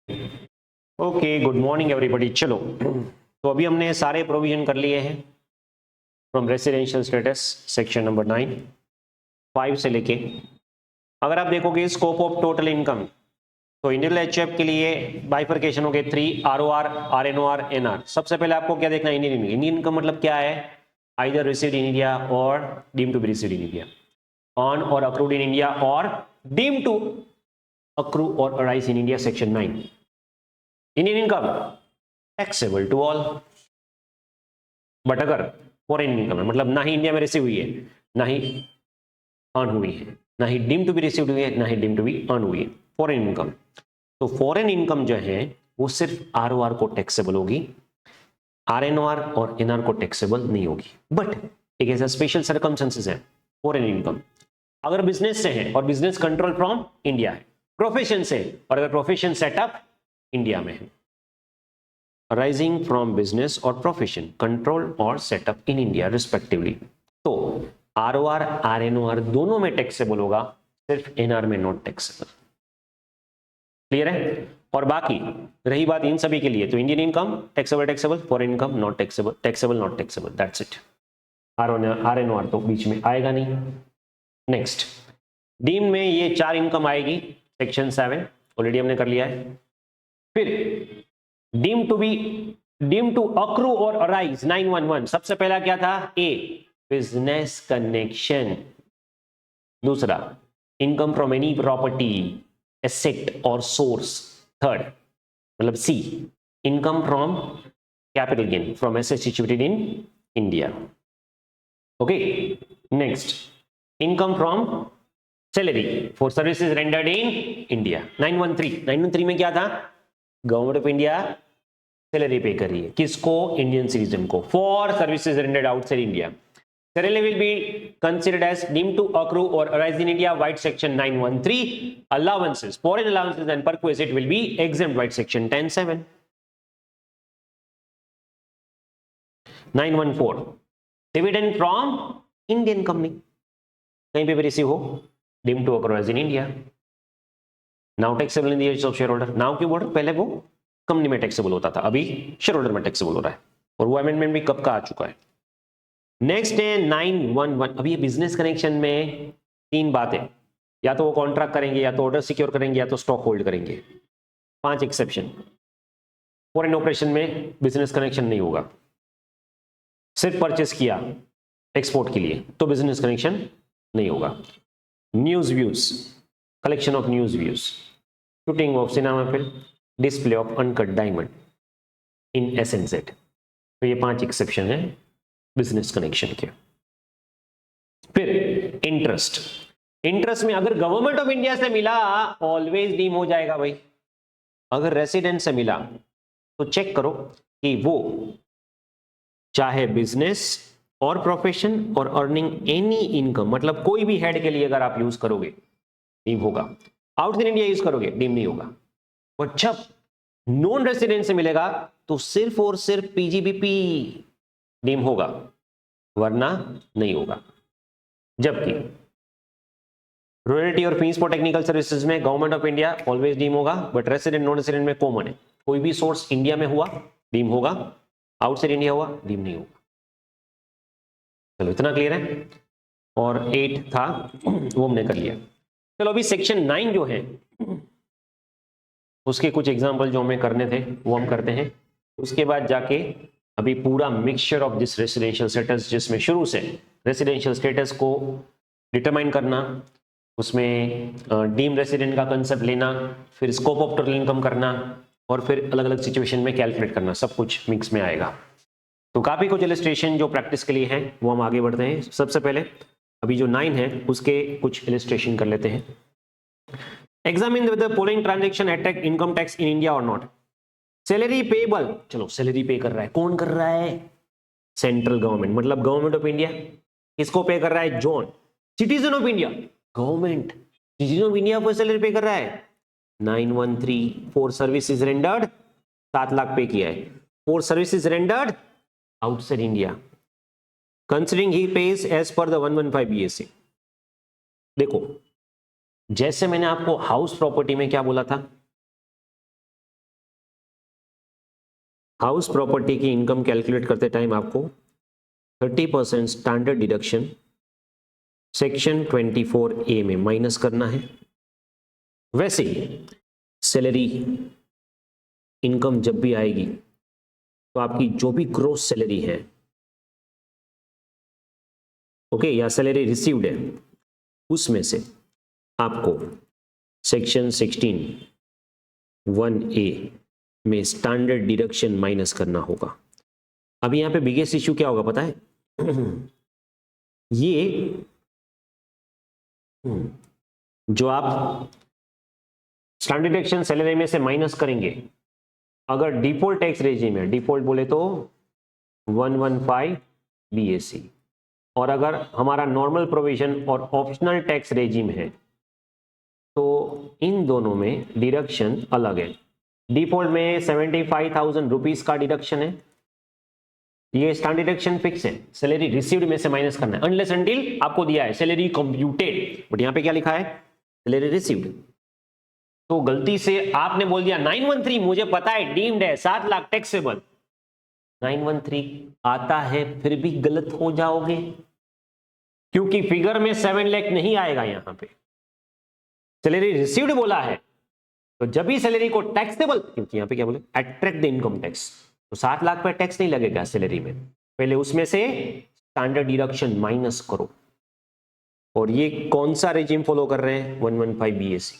Okay, good morning everybody. चलो, तो अभी हमने सारे प्रोविजन कर लिए हैं from residential status section number 9 5 से लेके। अगर आप देखोगे स्कोप ऑफ टोटल इनकम, तो इंडिविजुअल एचएफ के लिए बाइफरकेशन हो गए 3 आरओआर, आरएनओआर, एनआर। सबसे पहले आपको क्या देखना है? Indian income. इंडियन इनकम मतलब क्या है? Either received in India or deem to be received in India, on or accrued in India or deem to accrue और arise in India section 9। Indian income taxable to all. But अगर foreign income है, मतलब ना ही India में receive हुई है, ना ही earn हुई है, ना ही डीम टू बी रिसीव्ड हुई है, ना ही डीम टू बी अर्न हुई है, फॉरेन इनकम। तो फॉरेन इनकम जो है वो सिर्फ आरओआर को टैक्सेबल होगी, आरएनओआर और एनआर को टैक्सेबल नहीं होगी। बट एक ऐसा स्पेशल सर्कमस्टेंसेस है फॉरेन इनकम, अगर बिजनेस से है और बिजनेस कंट्रोल फ्रॉम इंडिया है, प्रोफेशन से, और अगर प्रोफेशन सेटअप इंडिया में है, अराइजिंग फ्रॉम बिजनेस और प्रोफेशन कंट्रोल और सेटअप इन इंडिया रिस्पेक्टिवली, तो आरओआर आरएनओआर दोनों में टैक्सेबल होगा, सिर्फ एनआर में नॉट टैक्सेबल। क्लियर है? और बाकी रही बात इन सभी के लिए, तो Indian income taxable taxable, foreign income not taxable taxable not taxable, that's it. RNOR तो बीच में आएगा नहीं। नेक्स्ट, डीम में ये 4 इनकम आएगी, सेक्शन 7 ऑलरेडी हमने कर लिया है। फिर डीम टू अक्रू और अराइज 911, सबसे पहला क्या था? A, business connection. दूसरा, income from any property, asset और सोर्स। थर्ड, मतलब C, income from capital gain from asset situated in India. Okay, next, income from salary for services rendered in India. 913 में क्या था? गवर्नमेंट ऑफ इंडिया सैलरी पे कर रही है, किसको? इंडियन सिटीजन को, for services rendered outside India. Salary will be considered as deemed to accrue or arise in India, White Section 913. Allowances, foreign allowances and perquisite will be exempt, White Section 10(7). 914, dividend from Indian company, कहीं पे भी receive हो, deemed to accrue as in India, now taxable in the age of shareholder। now क्यों बोल रहे? पहले वो company में टैक्सेबल होता था, अभी शेयर होल्डर में टैक्सेबल हो रहा है, और वो अमेंडमेंट भी कब का आ चुका है। नेक्स्ट है 911। अभी ये बिजनेस कनेक्शन में 3 बातें, या तो वो कॉन्ट्रैक्ट करेंगे, या तो ऑर्डर सिक्योर करेंगे, या तो स्टॉक होल्ड करेंगे। 5 एक्सेप्शन। फॉरेन ऑपरेशन में बिजनेस कनेक्शन नहीं होगा, सिर्फ परचेस किया एक्सपोर्ट के लिए तो बिजनेस कनेक्शन नहीं होगा। News views, collection of news views, shooting of cinema film, display of uncut diamond in SEZ. तो ये 5 एक्सेप्शन है बिजनेस कनेक्शन के। फिर इंटरेस्ट, इंटरेस्ट में अगर गवर्नमेंट ऑफ इंडिया से मिला ऑलवेज डीम हो जाएगा भाई। अगर रेसिडेंट से मिला तो चेक करो कि वो चाहे बिजनेस और प्रोफेशन और अर्निंग एनी इनकम, मतलब कोई भी हेड के लिए अगर आप यूज करोगे डीम होगा, आउटसाइड इंडिया यूज करोगे डीम नहीं होगा। और जब नॉन रेसिडेंट से मिलेगा तो सिर्फ और सिर्फ पीजीबीपी डीम होगा, वरना नहीं होगा। जबकि रॉयल्टी और फीस फॉर टेक्निकल सर्विसेज में government of India always deem होगा, बट रेसिडेंट नॉन रेसिडेंट में कॉमन है, कोई भी सोर्स इंडिया में हुआ डीम होगा, आउटसाइड इंडिया हुआ डीम नहीं होगा। चलो इतना क्लियर है। और 8 था वो हमने कर लिया। चलो अभी सेक्शन 9 जो है उसके कुछ एग्जाम्पल जो हमें करने थे वो हम करते हैं। उसके बाद जाके अभी पूरा mixture of this residential status, जिसमें शुरू से रेसिडेंशियल स्टेटस को डिटरमाइन करना, उसमें डीम रेसिडेंट का कंसेप्ट लेना, फिर स्कोप ऑफ टोटल इनकम करना, और फिर अलग अलग सिचुएशन में कैलकुलेट करना, सब कुछ मिक्स में आएगा। तो काफी कुछ इलिस्ट्रेशन जो प्रैक्टिस के लिए हैं वो हम आगे बढ़ते हैं। सबसे पहले अभी जो 9 है उसके कुछ इलिस्ट्रेशन कर लेते हैं। Examine the following transaction attract income tax in India और नॉट। सैलरी पेबल, चलो सैलरी पे कर रहा है, कौन कर रहा है? सेंट्रल गवर्नमेंट, मतलब गवर्नमेंट ऑफ इंडिया। किसको पे कर रहा है? Zone. Citizen of India, government citizen of India को सैलरी पे कर रहा है। 913 फॉर सर्विसेज रेंडर्ड 7 लाख पे किया है, for services rendered outside India, considering ही page as per the 115 BAC। देखो, जैसे मैंने आपको हाउस प्रॉपर्टी में क्या बोला था, हाउस प्रॉपर्टी की इनकम कैलकुलेट करते टाइम आपको 30% स्टैंडर्ड डिडक्शन सेक्शन 24A में माइनस करना है। वैसे ही सैलरी इनकम जब भी आएगी तो आपकी जो भी ग्रोस सैलरी है, ओके, या सैलरी रिसीव्ड है, उसमें से आपको सेक्शन 16(1)(a) में स्टैंडर्ड डिडक्शन माइनस करना होगा। अब यहां पे बिगेस्ट इश्यू क्या होगा पता है? ये जो आप स्टैंडर्ड डिडक्शन सैलरी में से माइनस करेंगे, अगर डिफॉल्ट टैक्स रेजिम है, डिफॉल्ट बोले तो 115 BAC, और अगर हमारा नॉर्मल प्रोविजन और ऑप्शनल टैक्स रेजिम है तो इन दोनों में डिडक्शन अलग है। डिफॉल्ट में 75,000 रुपीज का डिडक्शन है, ये स्टैंडर्ड डिडक्शन फिक्स है, सैलरी रिसीव्ड में से माइनस करना है अनलेस अंटिल आपको दिया है सैलरी कंप्यूटेड, बट यहां पे क्या लिखा है? Salary received. तो गलती से आपने बोल दिया 913, मुझे पता है डीम्ड है 7 लाख टैक्सेबल, 913 आता है फिर भी गलत हो जाओगे, क्योंकि फिगर में 7 लाख नहीं आएगा, यहां पे सैलरी रिसीव्ड बोला है। तो जब भी सैलरी को टैक्सेबल, क्योंकि यहां पे क्या बोले, अट्रैक्ट द इनकम टैक्स, तो 7 लाख पर टैक्स नहीं लगेगा सैलरी में, पहले उसमें से स्टैंडर्ड डिडक्शन माइनस करो। और ये कौन सा रेजिम फॉलो कर रहे हैं? 115 BAC।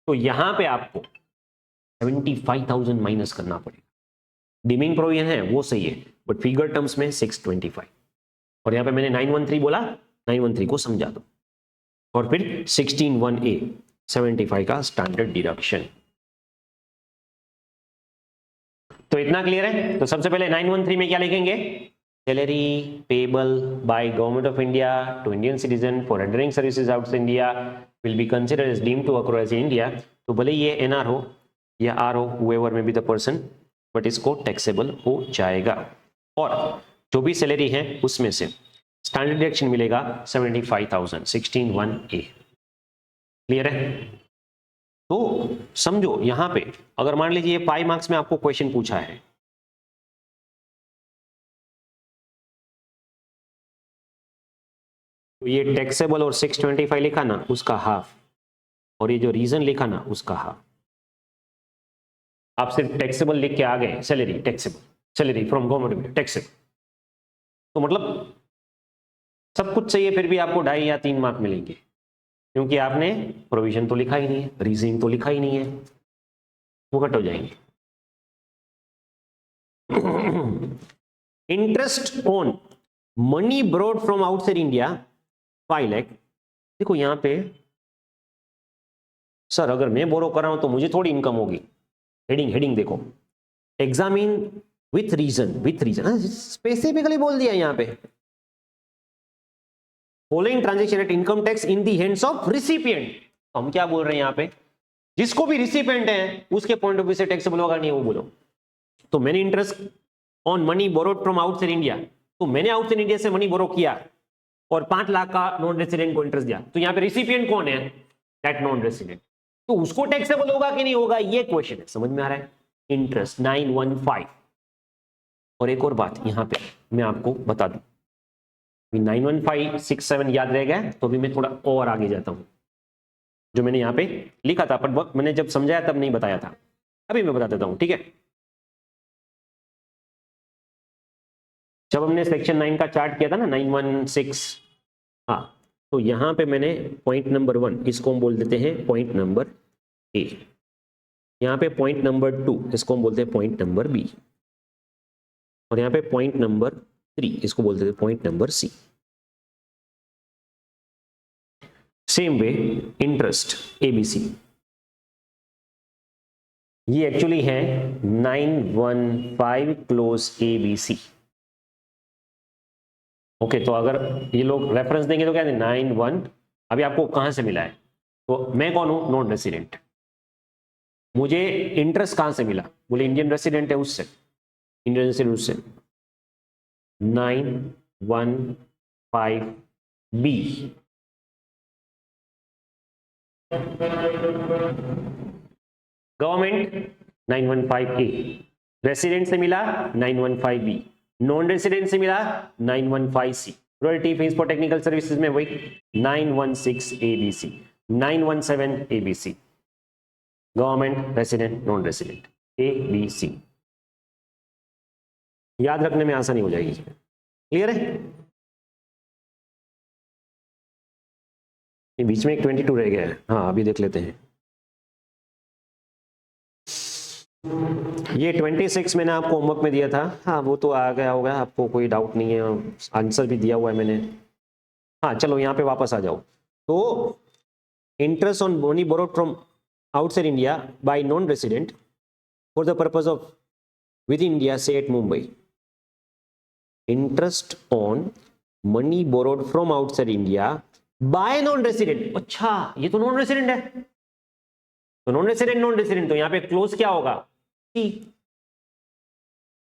तो यहां पे आपको 75,000 माइनस करना पड़ेगा। डिमिंग प्रोविजन है वो सही है, बट फिगर टर्म्स में 625, और यहां पे मैंने 913 बोला, 913 को समझा दो, और फिर 16(1)(a) 75 का स्टैंडर्ड डिडक्शन। तो इतना क्लियर है? तो सबसे पहले 913 में क्या लिखेंगे? Salary payable by government of India to Indian citizen for rendering services outside India will be considered as deemed to accrue as India. तो भले ये एनआर हो या आर हो, हुएवर में बी द पर्सन, बट इसको टैक्सेबल हो जाएगा। और जो भी सैलरी है उसमें से स्टैंडर्ड डिडक्शन मिलेगा 75,000, 16(1)(a। क्लियर है? तो समझो यहां पे अगर मान लीजिए 5 मार्क्स में आपको क्वेश्चन पूछा है, तो ये टैक्सेबल और 625 लिखा ना, उसका हाफ, और ये जो रीजन लिखा ना, उसका हाफ। आप सिर्फ टैक्सेबल लिख के आ गए, salary taxable, salary from government taxable, तो मतलब सब कुछ चाहिए फिर भी आपको 2.5 या 3 मार्क मिलेंगे, क्योंकि आपने प्रोविजन तो लिखा ही नहीं है, रीजनिंग तो लिखा ही नहीं है, वो कट हो जाएंगे। Interest on money broad from outside India 5 lakh. देखो यहां पे सर अगर मैं बोरो कर रहा हूं तो मुझे थोड़ी इनकम होगी, हेडिंग देखो, एग्जामिन विथ रीजन स्पेसिफिकली बोल दिया यहां पे, following transaction at income tax in the hands of recipient. तो हम क्या बोल रहे हैं यहां पे? जिसको भी रिसिपिएंट है उसके पॉइंट ऑफ व्यू से टैक्सेबल होगा नहीं, वो बोलो। तो मैंने interest on money borrowed from outside India, तो मैंने आउटसाइड इंडिया से मनी बोरो किया और 5 लाख का नॉन रेसिडेंट को इंटरेस्ट दिया, तो यहां पे रिसिपिएंट कौन है? दैट नॉन रेसिडेंट, तो उसको टैक्सेबल होगा कि नहीं होगा, ये क्वेश्चन है। समझ में आ रहा है? इंटरेस्ट 915। और एक और बात यहां पे मैं आपको बता दूं, 915 6 7 याद रह गया तो भी मैं थोड़ा और आगे जाता हूं, जो मैंने यहां पे लिखा था पर मैंने जब समझाया तब नहीं बताया था, अभी मैं बता देता हूं, ठीक है? जब हमने सेक्शन 9 का चार्ट किया था ना, 916, हाँ, तो यहां पे मैंने पॉइंट नंबर 1 इसको हम बोल देते हैं पॉइंट नंबर ए, यहां पे पॉइंट नंबर 2 इसको हम बोलते हैं पॉइंट नंबर बी, और यहां पे पॉइंट नंबर 3 इसको बोलते हैं point number C. Same way interest A B C, ये एक्चुअली है 915 क्लोज एबीसी। ओके, तो अगर ये लोग रेफरेंस देंगे तो क्या है 91, अभी आपको कहां से मिला है? तो मैं कौन हूं? Non resident. मुझे इंटरेस्ट कहां से मिला? बोले इंडियन रेसिडेंट है उससे, इंडियन रेसिडेंट उससे 915 बी। गवर्नमेंट 915 ए, रेसिडेंट से मिला 915B, नॉन रेसिडेंट से मिला 915C, royalty fees for technical services में वही 916ABC, 917ABC, government, resident, non resident, ABC। याद रखने में आसानी हो जाएगी। क्लियर है? ये बीच में एक 22 रह गया है, हाँ अभी देख लेते हैं। ये 26 मैंने आपको होमवर्क में दिया था, हाँ वो तो आ गया होगा, आपको कोई डाउट नहीं है, आंसर भी दिया हुआ है मैंने। हाँ चलो यहाँ पे वापस आ जाओ। तो interest on money borrowed from outside India by non resident for the purpose of with India से at Mumbai. Interest on money borrowed from outside India by non resident. अच्छा ये तो नॉन रेसिडेंट है, तो नॉन रेसिडेंट तो यहाँ पे close क्या होगा? सी।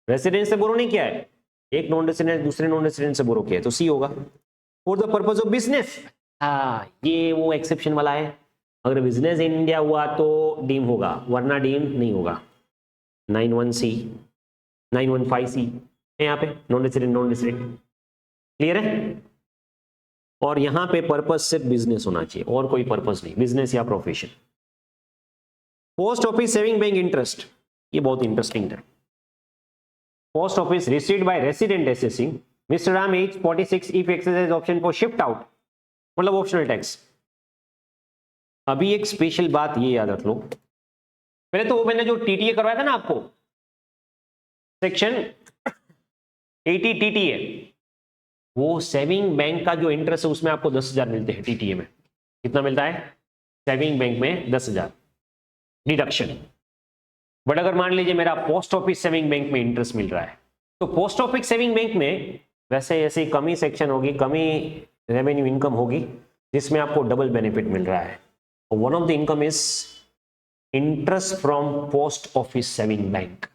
रेसिडेंट से बोरो नहीं किया है, एक नॉन रेसिडेंट दूसरे नॉन रेसिडेंट से बोरो किया है, तो सी होगा। For the purpose of business, हाँ ये वो एक्सेप्शन वाला है, अगर बिजनेस इन इंडिया हुआ तो डीम होगा, वरना डीम नहीं होगा। 91C 915C है यहाँ पे, नॉन रेसिडेंट। क्लियर है? और यहाँ पे पर्पज सिर्फ बिजनेस होना चाहिए, और कोई पर्पज नहीं, बिजनेस या profession. Post office saving bank interest, ये बहुत इंटरेस्टिंग है। Post office received by resident assessing mister Ram as 46 if exercise option for shift out, मतलब ऑप्शनल टैक्स। अभी एक स्पेशल बात ये याद रख लो, पहले तो वो मैंने जो टीटीए करवाया था ना आपको, सेक्शन 80 टीटीए, वो सेविंग बैंक का जो इंटरेस्ट है उसमें आपको 10,000 मिलते हैं। टीटीए में कितना मिलता है? सेविंग बैंक में 10,000 डिडक्शन। बट अगर मान लीजिए मेरा पोस्ट ऑफिस सेविंग बैंक में इंटरेस्ट मिल रहा है, तो पोस्ट ऑफिस सेविंग बैंक में वैसे ऐसी कमी सेक्शन होगी, कमी रेवेन्यू इनकम होगी, जिसमें आपको डबल बेनिफिट मिल रहा है। One of the income is interest from post office saving bank.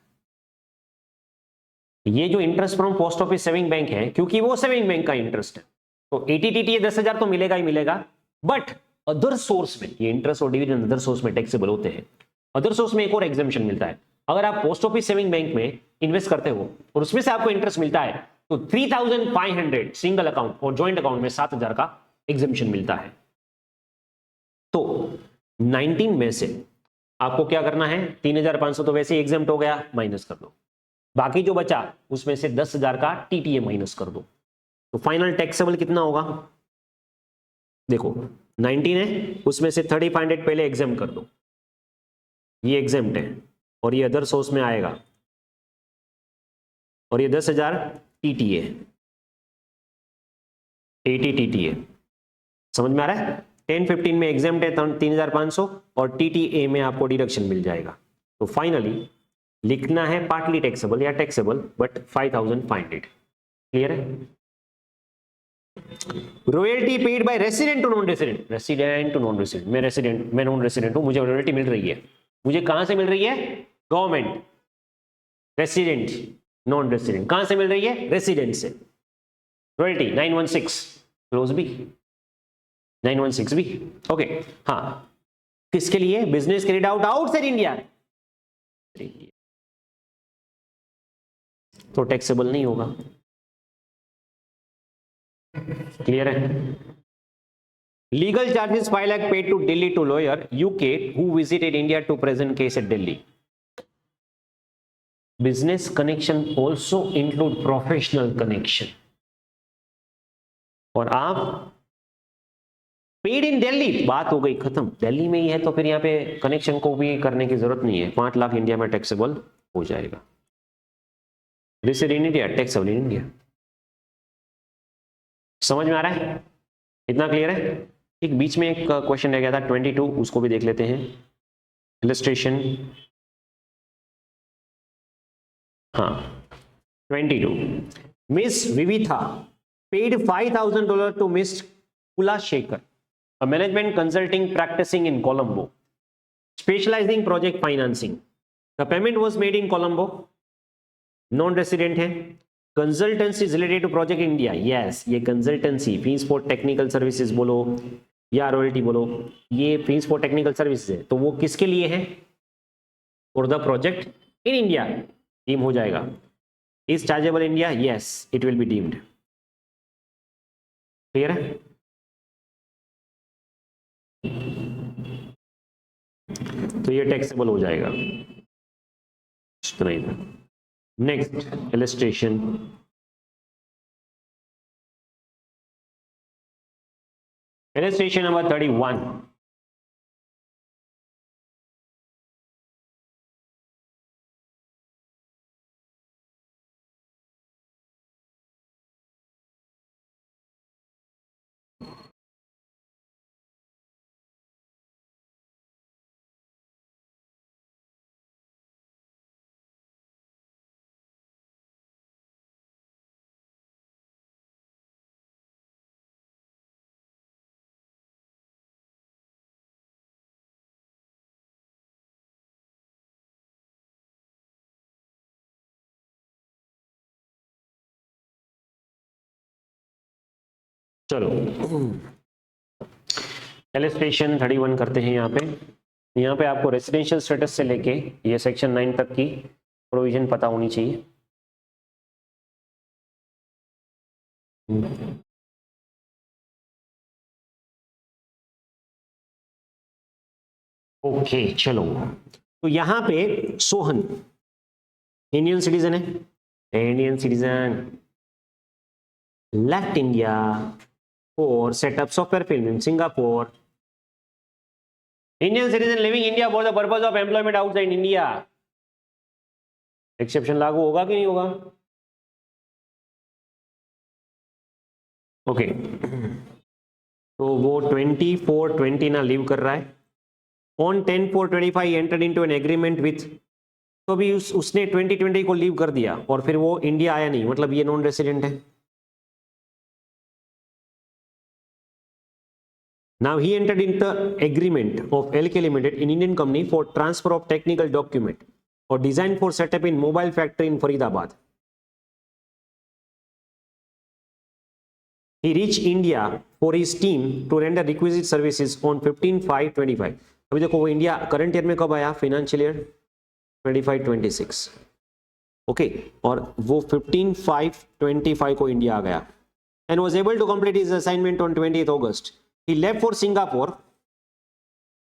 ये जो interest from post office saving bank है, क्योंकि वो सेविंग बैंक का इंटरेस्ट है, तो 80 टीटीए 10,000 तो मिलेगा ही मिलेगा, बट अदर सोर्स में ये इंटरेस्ट और डिविडेंड अदर सोर्स में टैक्सेबल होते हैं। अदर सोर्स में एक और एग्जेम्पशन मिलता है, अगर आप पोस्ट ऑफिस सेविंग बैंक में इन्वेस्ट करते हो और उसमें से आपको इंटरेस्ट मिलता है, तो 3,500 सिंगल अकाउंट और ज्वाइंट अकाउंट में 7,000 का एग्जेम्पशन मिलता है। तो 19 में से आपको क्या करना है? 3,500 तो वैसे ही एग्जेम्प्ट हो गया, माइनस कर दो, बाकी जो बचा उसमें से 10,000 का टीटीए माइनस कर दो, तो फाइनल टैक्सेबल कितना होगा? देखो 19 है, उसमें से 3,500 पहले एग्जेम्प्ट कर दो, ये एग्जेम्प्ट है और ये अदर सोर्स में आएगा, और ये 10,000 टीटीए, 80 टीटीए। समझ में आ रहा है? 10-15 में एग्जेम्प्ट है 3,500 और टीटीए में आपको डिडक्शन मिल जाएगा। तो फाइनली लिखना है पार्टली टैक्सेबल या टैक्सेबल बट 5,500। क्लियर है? Royalty paid by resident to non resident, resident to non resident, मैं नॉन रेसिडेंट हूं, मुझे रॉयल्टी मिल रही है, मुझे कहां से मिल रही है? गवर्नमेंट, रेसिडेंट, नॉन रेसिडेंट, कहां से मिल रही है? रेसिडेंट से। रॉयल्टी 916 क्लोज भी, 916 भी। ओके हाँ, किसके लिए? Business carried out outside India, तो टैक्सेबल नहीं होगा। क्लियर है? Legal charges 5 lakh paid to Delhi to lawyer UK who visited India to present case at Delhi. Business connection also include professional connection, और आप पेड इन दिल्ली, बात हो गई खत्म, दिल्ली में ही है तो फिर यहाँ पे कनेक्शन को भी करने की जरूरत नहीं है, 5 लाख इंडिया में टैक्सेबल हो जाएगा। Recede in India, taxable in India. समझ में आ रहा है? इतना क्लियर है? एक बीच में एक क्वेश्चन रह गया था 22, उसको भी देख लेते हैं। इलस्ट्रेशन, हाँ 22, Miss Vivitha paid $5,000 to Miss Kulashekhar, a management consulting practicing in Colombo, specializing project financing. The payment was made in Colombo, non-resident है, consultancy is related to project India, yes, ये consultancy, fees for technical services बोलो या royalty बोलो, ये fees for technical services है, तो वो किसके लिए है? For the project in India, deem हो जाएगा। Is chargeable India? Yes, it will be deemed. Clear है? तो ये टैक्सेबल हो जाएगा। Next illustration, illustration number 31. चलो इलस्ट्रेशन 31 करते हैं। यहाँ पे आपको रेसिडेंशियल स्टेटस से लेके ये सेक्शन 9 तक की प्रोविजन पता होनी चाहिए। ओके चलो, तो यहाँ पे सोहन इंडियन सिटीजन है, Indian citizen, left India for set up software film in Singapore. Indian citizen leaving India for the purpose of employment outside India. Exception लागू होगा कि नहीं होगा? ओके तो वो 24/20 ना लीव कर रहा है। On 10/4/25 entered into an agreement with, तो भी उसने 2020 को लीव कर दिया और फिर वो इंडिया आया नहीं, मतलब ये नॉन रेसिडेंट है। Now he entered into the agreement of LK Limited in Indian company for transfer of technical document or design for setup in mobile factory in Faridabad. He reached India for his team to render requisite services on 15/5/25. अभी देखो वो India current year में कब आया? Financial year 25-26। Okay, और वो 15/5/25 को India आ गया and was able to complete his assignment on 20th August. He left for Singapore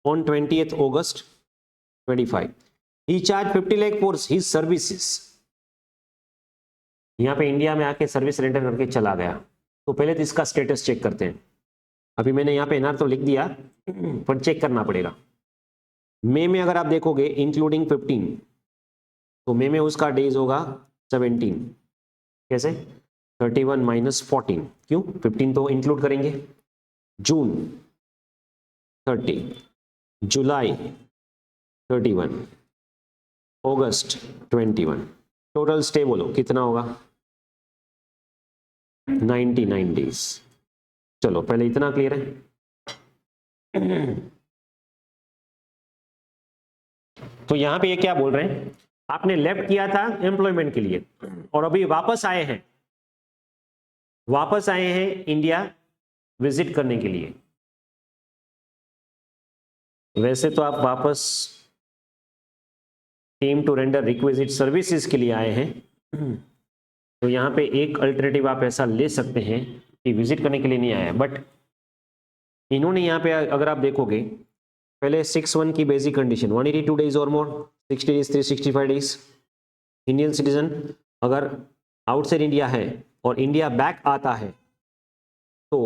on 20th August 25. He charged 50 lakh for his services. यहाँ पे इंडिया में आके सर्विस रेंडर करके चला गया। तो पहले तो इसका स्टेटस चेक करते हैं। अभी मैंने यहाँ पे एनआर तो लिख दिया पर चेक करना पड़ेगा। मई में अगर आप देखोगे इंक्लूडिंग 15, तो मई में उसका डेज होगा 17। कैसे? 31 - 14, क्यों? 15 तो इंक्लूड करेंगे। जून 30, जुलाई 31, अगस्त 21, टोटल स्टे बोलो कितना होगा? 99 डेज। चलो पहले इतना क्लियर है। तो यहां पे ये क्या बोल रहे हैं? आपने लेफ्ट किया था एम्प्लॉयमेंट के लिए और अभी वापस आए हैं इंडिया विजिट करने के लिए। वैसे तो आप वापस team to render requisite services के लिए आए हैं, तो यहाँ पे एक अल्टरनेटिव आप ऐसा ले सकते हैं कि विजिट करने के लिए नहीं आया, बट इन्होंने यहाँ पे अगर आप देखोगे पहले 6(1) की बेसिक कंडीशन 182 डेज और मोर, 60 डेज 365 डेज। इंडियन सिटीजन अगर आउटसाइड इंडिया है और इंडिया बैक आता है तो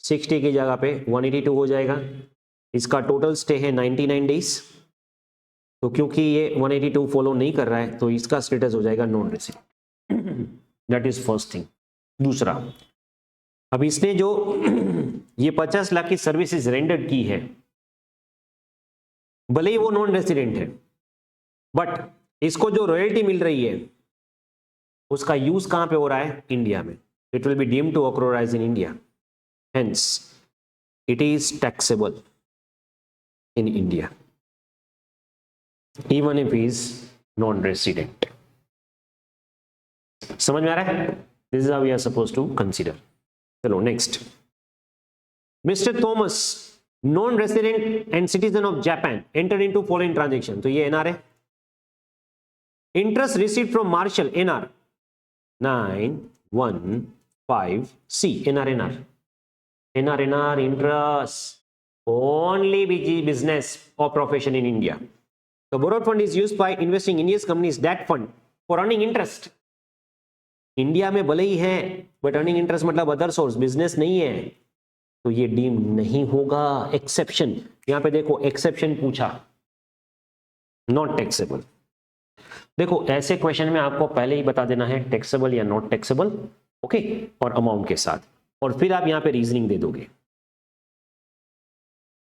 60 की जगह पे 182 हो जाएगा। इसका टोटल स्टे है 99 डेज। तो क्योंकि ये 182 फॉलो नहीं कर रहा है तो इसका स्टेटस हो जाएगा non resident. That is first thing. दूसरा, अब इसने जो ये 50 लाख की सर्विसेज रेंडर की है, भले ही वो नॉन रेसिडेंट है, बट इसको जो रॉयल्टी मिल रही है उसका यूज कहां पे हो रहा है? इंडिया में। It will be deemed to accrue in India, hence it is taxable in India even if he is non-resident. समझ में आ रहा है? This is how we are supposed to consider. चलो next. Mr. Thomas, non-resident and citizen of Japan, entered into following transaction. तो ये NR है। Interest received from Marshal NR 915C NR interest only business or profession in India. The borrowed fund is used by investing in India's companies that fund for earning interest. India में भले ही है but earning interest मतलब other source business नहीं है, तो ये deem नहीं होगा। एक्सेप्शन, यहां पे देखो एक्सेप्शन पूछा, नॉट टैक्सेबल। देखो ऐसे क्वेश्चन में आपको पहले ही बता देना है टैक्सेबल या नॉट टैक्सेबल, ओके, और अमाउंट के साथ, और फिर आप यहां पे रीजनिंग दे दोगे।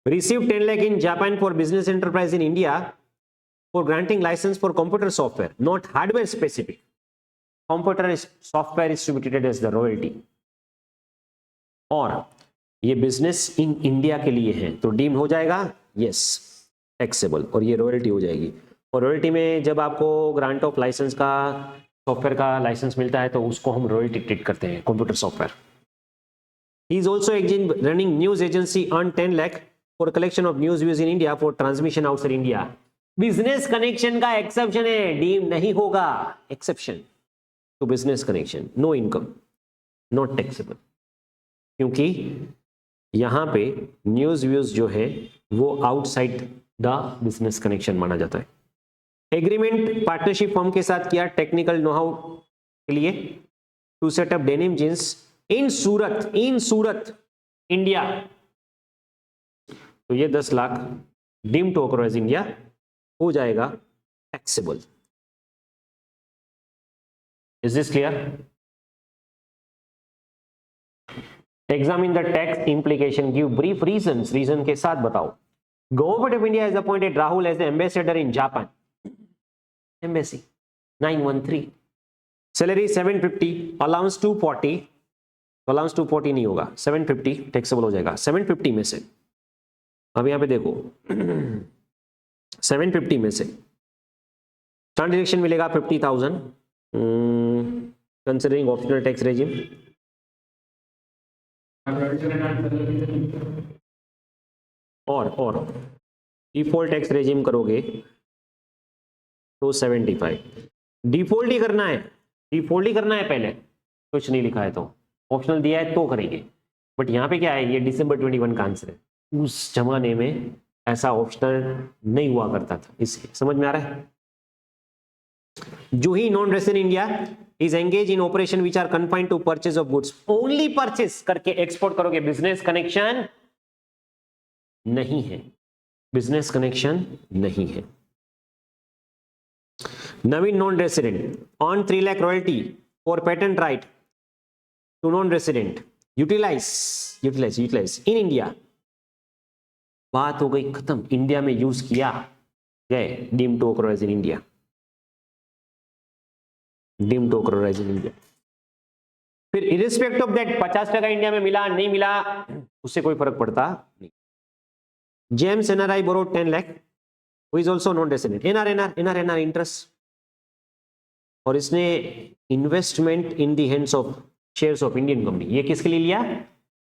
Receive 10 lakh in Japan for business enterprise in India for granting licence for computer software not hardware specific. Computer software is to be treated as the royalty, और ये बिजनेस इन इंडिया के लिए है तो डीम हो जाएगा यस टैक्सेबल, और ये रॉयल्टी हो जाएगी। और रॉयल्टी में जब आपको ग्रांट ऑफ लाइसेंस का सॉफ्टवेयर का लाइसेंस मिलता है तो उसको हम रॉयल्टी ट्रीट करते हैं, computer software. He is also running news agency earn 10 lakh for collection of news views in India for transmission outside India. Business connection का एक्सेप्शन है, डीम नहीं होगा। Exception to business connection, no income, not taxable, क्योंकि यहां पे news views जो है वो आउटसाइड द बिजनेस कनेक्शन माना जाता है। एग्रीमेंट पार्टनरशिप फर्म के साथ किया टेक्निकल नो हाउ के लिए to set up denim jeans in Surat India, तो ये 10 lakh deem to occur as India हो जाएगा taxable. Is this clear? Examine the tax implication, give brief reasons, reason के साथ बताओ। Government of India has appointed Rahul as the ambassador in Japan, embassy 913, salary 750, allowance 240, allowance 240 नहीं होगा, 750 taxable हो जाएगा। 750 में से अब यहां पे देखो 750 में से स्टैंड डिडक्शन मिलेगा 50,000 कंसिडरिंग ऑप्शनल टैक्स रेजिम, और डिफॉल्ट टैक्स रेजिम करोगे तो 75। डिफॉल्ट ही करना है, पहले कुछ नहीं लिखा है तो, ऑप्शनल दिया है तो करेंगे, बट यहां पे क्या है, ये दिसंबर 21 का आंसर है। उस जमाने में ऐसा ऑप्शनल नहीं हुआ करता था, इसलिए समझ में आ रहा है। जो ही non resident India is engage in operation which are confined to purchase of goods, only purchase करके एक्सपोर्ट करोगे, बिजनेस कनेक्शन नहीं है, बिजनेस कनेक्शन नहीं है। Naveen non resident on 3 lakh royalty for patent right to non resident, utilise in India, बात हो गई खत्म, इंडिया में यूज किया गए, deem to accrue in India, deem to accrue in India. फिर इरिस्पेक्ट ऑफ दैट 50% इंडिया में मिला नहीं मिला उससे कोई फर्क पड़ता नहीं। James NRI borrowed 10 lakh, who is also non resident, NR interest, और इसने investment in the hands of shares of Indian company, ये किसके लिए लिया,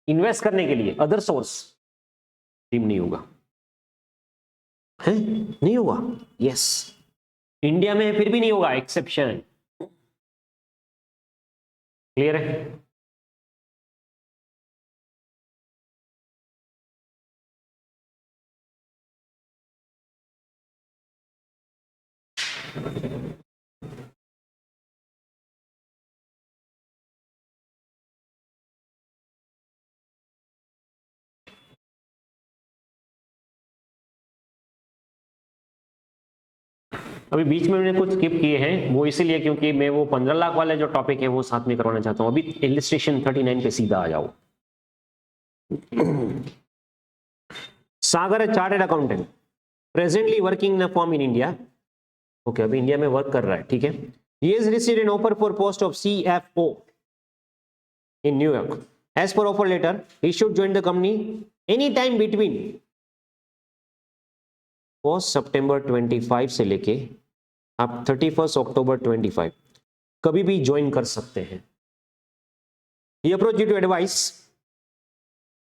इन्वेस्ट करने के लिए, अदर सोर्स, डीम नहीं होगा, है नहीं होगा, यस इंडिया में फिर भी नहीं होगा, एक्सेप्शन। क्लियर है? अभी बीच में मैंने कुछ स्किप किए हैं, वो इसीलिए क्योंकि मैं वो 15 लाख वाला जो टॉपिक है वो साथ में करवाना चाहता हूं। अभी इलस्ट्रेशन 39 पे सीधा आ जाओ। सागर है chartered accountant, presently working in firm in India, okay अभी इंडिया में वर्क कर रहा है, ठीक है। He is received an offer for post of CFO in New York, as per offer letter he should join the company any time between 1 सितंबर 25 से लेके आप 31 अक्टूबर 25 कभी भी ज्वाइन कर सकते हैं। He approached you to advise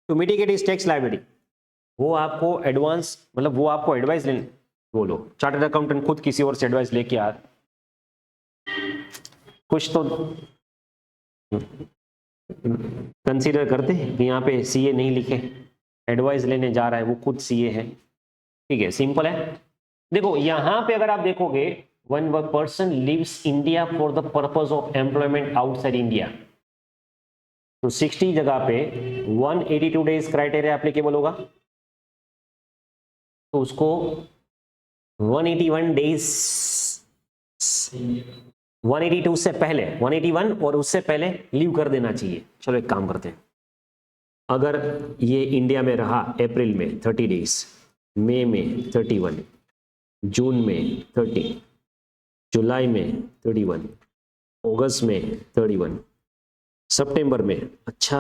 to mitigate his tax liability, वो आपको एडवांस मतलब वो आपको एडवाइस लेने, बोलो चार्टर्ड अकाउंटेंट खुद किसी और से एडवाइस लेके आ कुछ तो कंसीडर करते हैं कि यहाँ पे सीए नहीं लिखे, एडवाइस लेने जा रहा है वो खुद सीए है, ठीक है, सिंपल है। देखो यहाँ पे अगर आप देखोगे when a person leaves India for the purpose of employment outside India, तो 60 जगह पे 182 डेज क्राइटेरिया एप्लीकेबल होगा, तो उसको 181 डेज 182 से पहले 181 और उससे पहले लीव कर देना चाहिए। चलो एक काम करते हैं, अगर ये इंडिया में रहा अप्रैल में 30 डेज, मई में 31, जून में 30, जुलाई में 31, अगस्त में 31, सितंबर में, अच्छा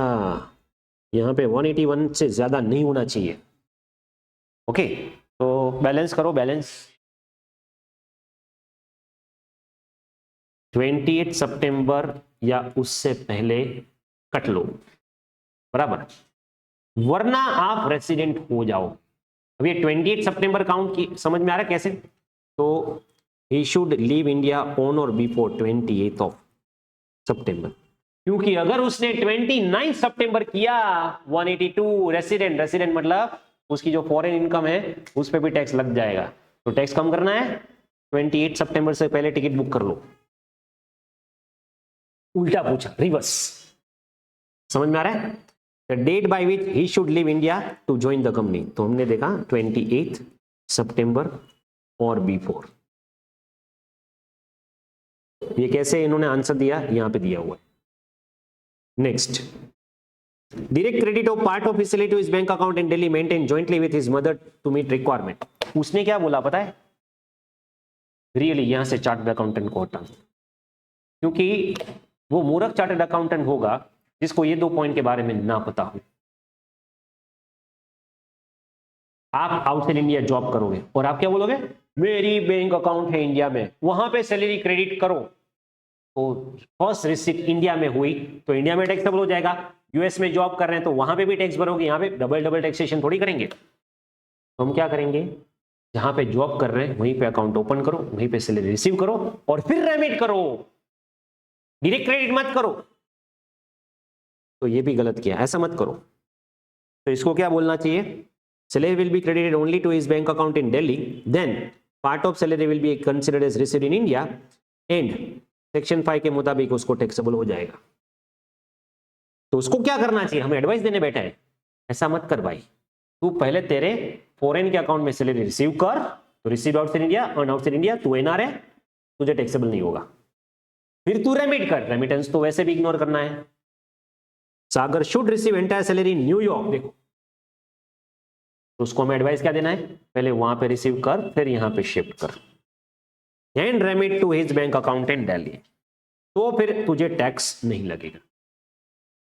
यहाँ पे 181 से ज़्यादा नहीं होना चाहिए। ओके, तो बैलेंस करो, बैलेंस 28 सितंबर या उससे पहले कट लो, बराबर, वरना आप रेसिडेंट हो जाओ। अब ये 28 सितंबर काउंट की समझ में आ रहा है कैसे? तो he should leave India on or before 28th of September, क्योंकि अगर उसने 29 सितंबर किया 182 रेसिडेंट मतलब उसकी जो फॉरेन इनकम है उस पर भी टैक्स लग जाएगा, तो टैक्स कम करना है 28 सितंबर से पहले टिकट बुक कर लो। उल्टा पूछा, रिवर्स, समझ में आ रहा है? The date by which he should leave India to join the company, तो हमने देखा 28 सितंबर और बिफोर। ये कैसे इन्होंने आंसर दिया, यहां पे दिया हुआ है। Next, direct credit of part of his salary to his bank account in Delhi maintain jointly with his mother to meet requirement. उसने क्या बोला पता है? रियली यहां से चार्टर्ड अकाउंटेंट को हटा, क्योंकि वो मूर्ख चार्टर्ड अकाउंटेंट होगा जिसको ये 2 पॉइंट के बारे में ना पता हो। आप आउटसाइड इंडिया जॉब करोगे और आप क्या बोलोगे, मेरी बैंक अकाउंट है इंडिया में, वहां पे सैलरी क्रेडिट करो, तो फर्स्ट रिसीट इंडिया में हुई तो इंडिया में टैक्सेबल हो जाएगा। यूएस में जॉब कर रहे हैं तो वहां पे भी टैक्स भरोगे, यहाँ पे डबल टैक्सेशन थोड़ी करेंगे। तो हम क्या करेंगे, जहां पे जॉब कर रहे हैं वहीं पे अकाउंट ओपन करो, वहीं पे सैलरी रिसीव करो और फिर रेमिट करो, डायरेक्ट क्रेडिट मत करो। तो ये भी गलत किया, ऐसा मत करो। तो इसको क्या बोलना चाहिए, salary will be credited only to his bank account in Delhi, then part of salary will be considered as received in India and section 5 के मुताबिक उसको टैक्सेबल हो जाएगा। तो उसको क्या करना चाहिए, हमें एडवाइस देने बैठा है, ऐसा मत कर भाई, तू पहले तेरे फॉरेन के अकाउंट में सैलरी रिसीव कर, तो receive outside India, earn outside India, तू एनआर है, तुझे टैक्सेबल नहीं होगा। फिर तू रेमिट कर, रेमिटेंस तो वैसे भी इग्नोर करना है। Sagar should receive entire salary in New York, देखो तो उसको हमें एडवाइस क्या देना है, पहले वहां पे रिसीव कर, फिर यहां पे शिफ्ट कर, and remit to his bank account in Delhi, तो फिर तुझे टैक्स नहीं लगेगा।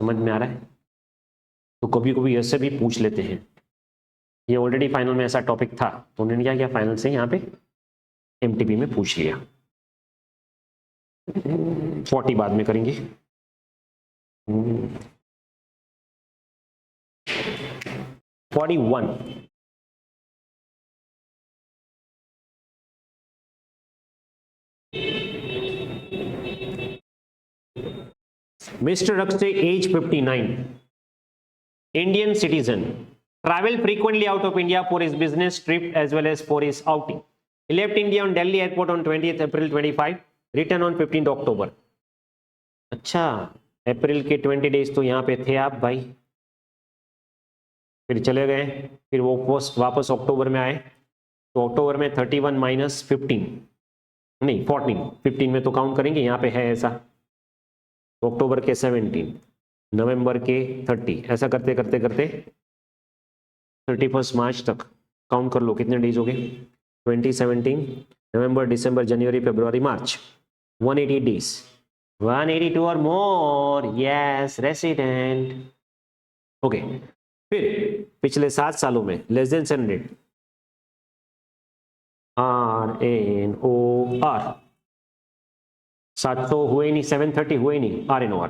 समझ में आ रहा है? तो कभी कभी ऐसे भी पूछ लेते हैं, ये ऑलरेडी फाइनल में ऐसा टॉपिक था तो उन्होंने क्या किया, फाइनल से यहाँ पे एमटीपी में पूछ लिया। 40 बाद में करेंगे। 41, Mr. Rakste, age 59, Indian citizen, travel frequently out of India for his business trip as well as for his outing. He left India on Delhi airport on 20th April 25, returned on 15th October. अच्छा, अप्रैल के 20 days तो यहाँ पे थे आप भाई, फिर चले गए, फिर वो वापस अक्टूबर में आए, तो अक्टूबर में 31 माइनस 15 नहीं 14, 15 में तो काउंट करेंगे, यहाँ पे है ऐसा, तो अक्टूबर के 17, नवंबर के 30, ऐसा करते करते करते 31 मार्च तक काउंट कर लो कितने डेज हो गए, 2017, नवंबर, दिसंबर, जनवरी, फरवरी, मार्च, 180 डेज, 182 और मोर, यस रेसिडेंट। ओके, फिर पिछले 7 सालों में लेस देन 700, RNOR 700 हुए नहीं, 730 हुए नहीं, RNOR।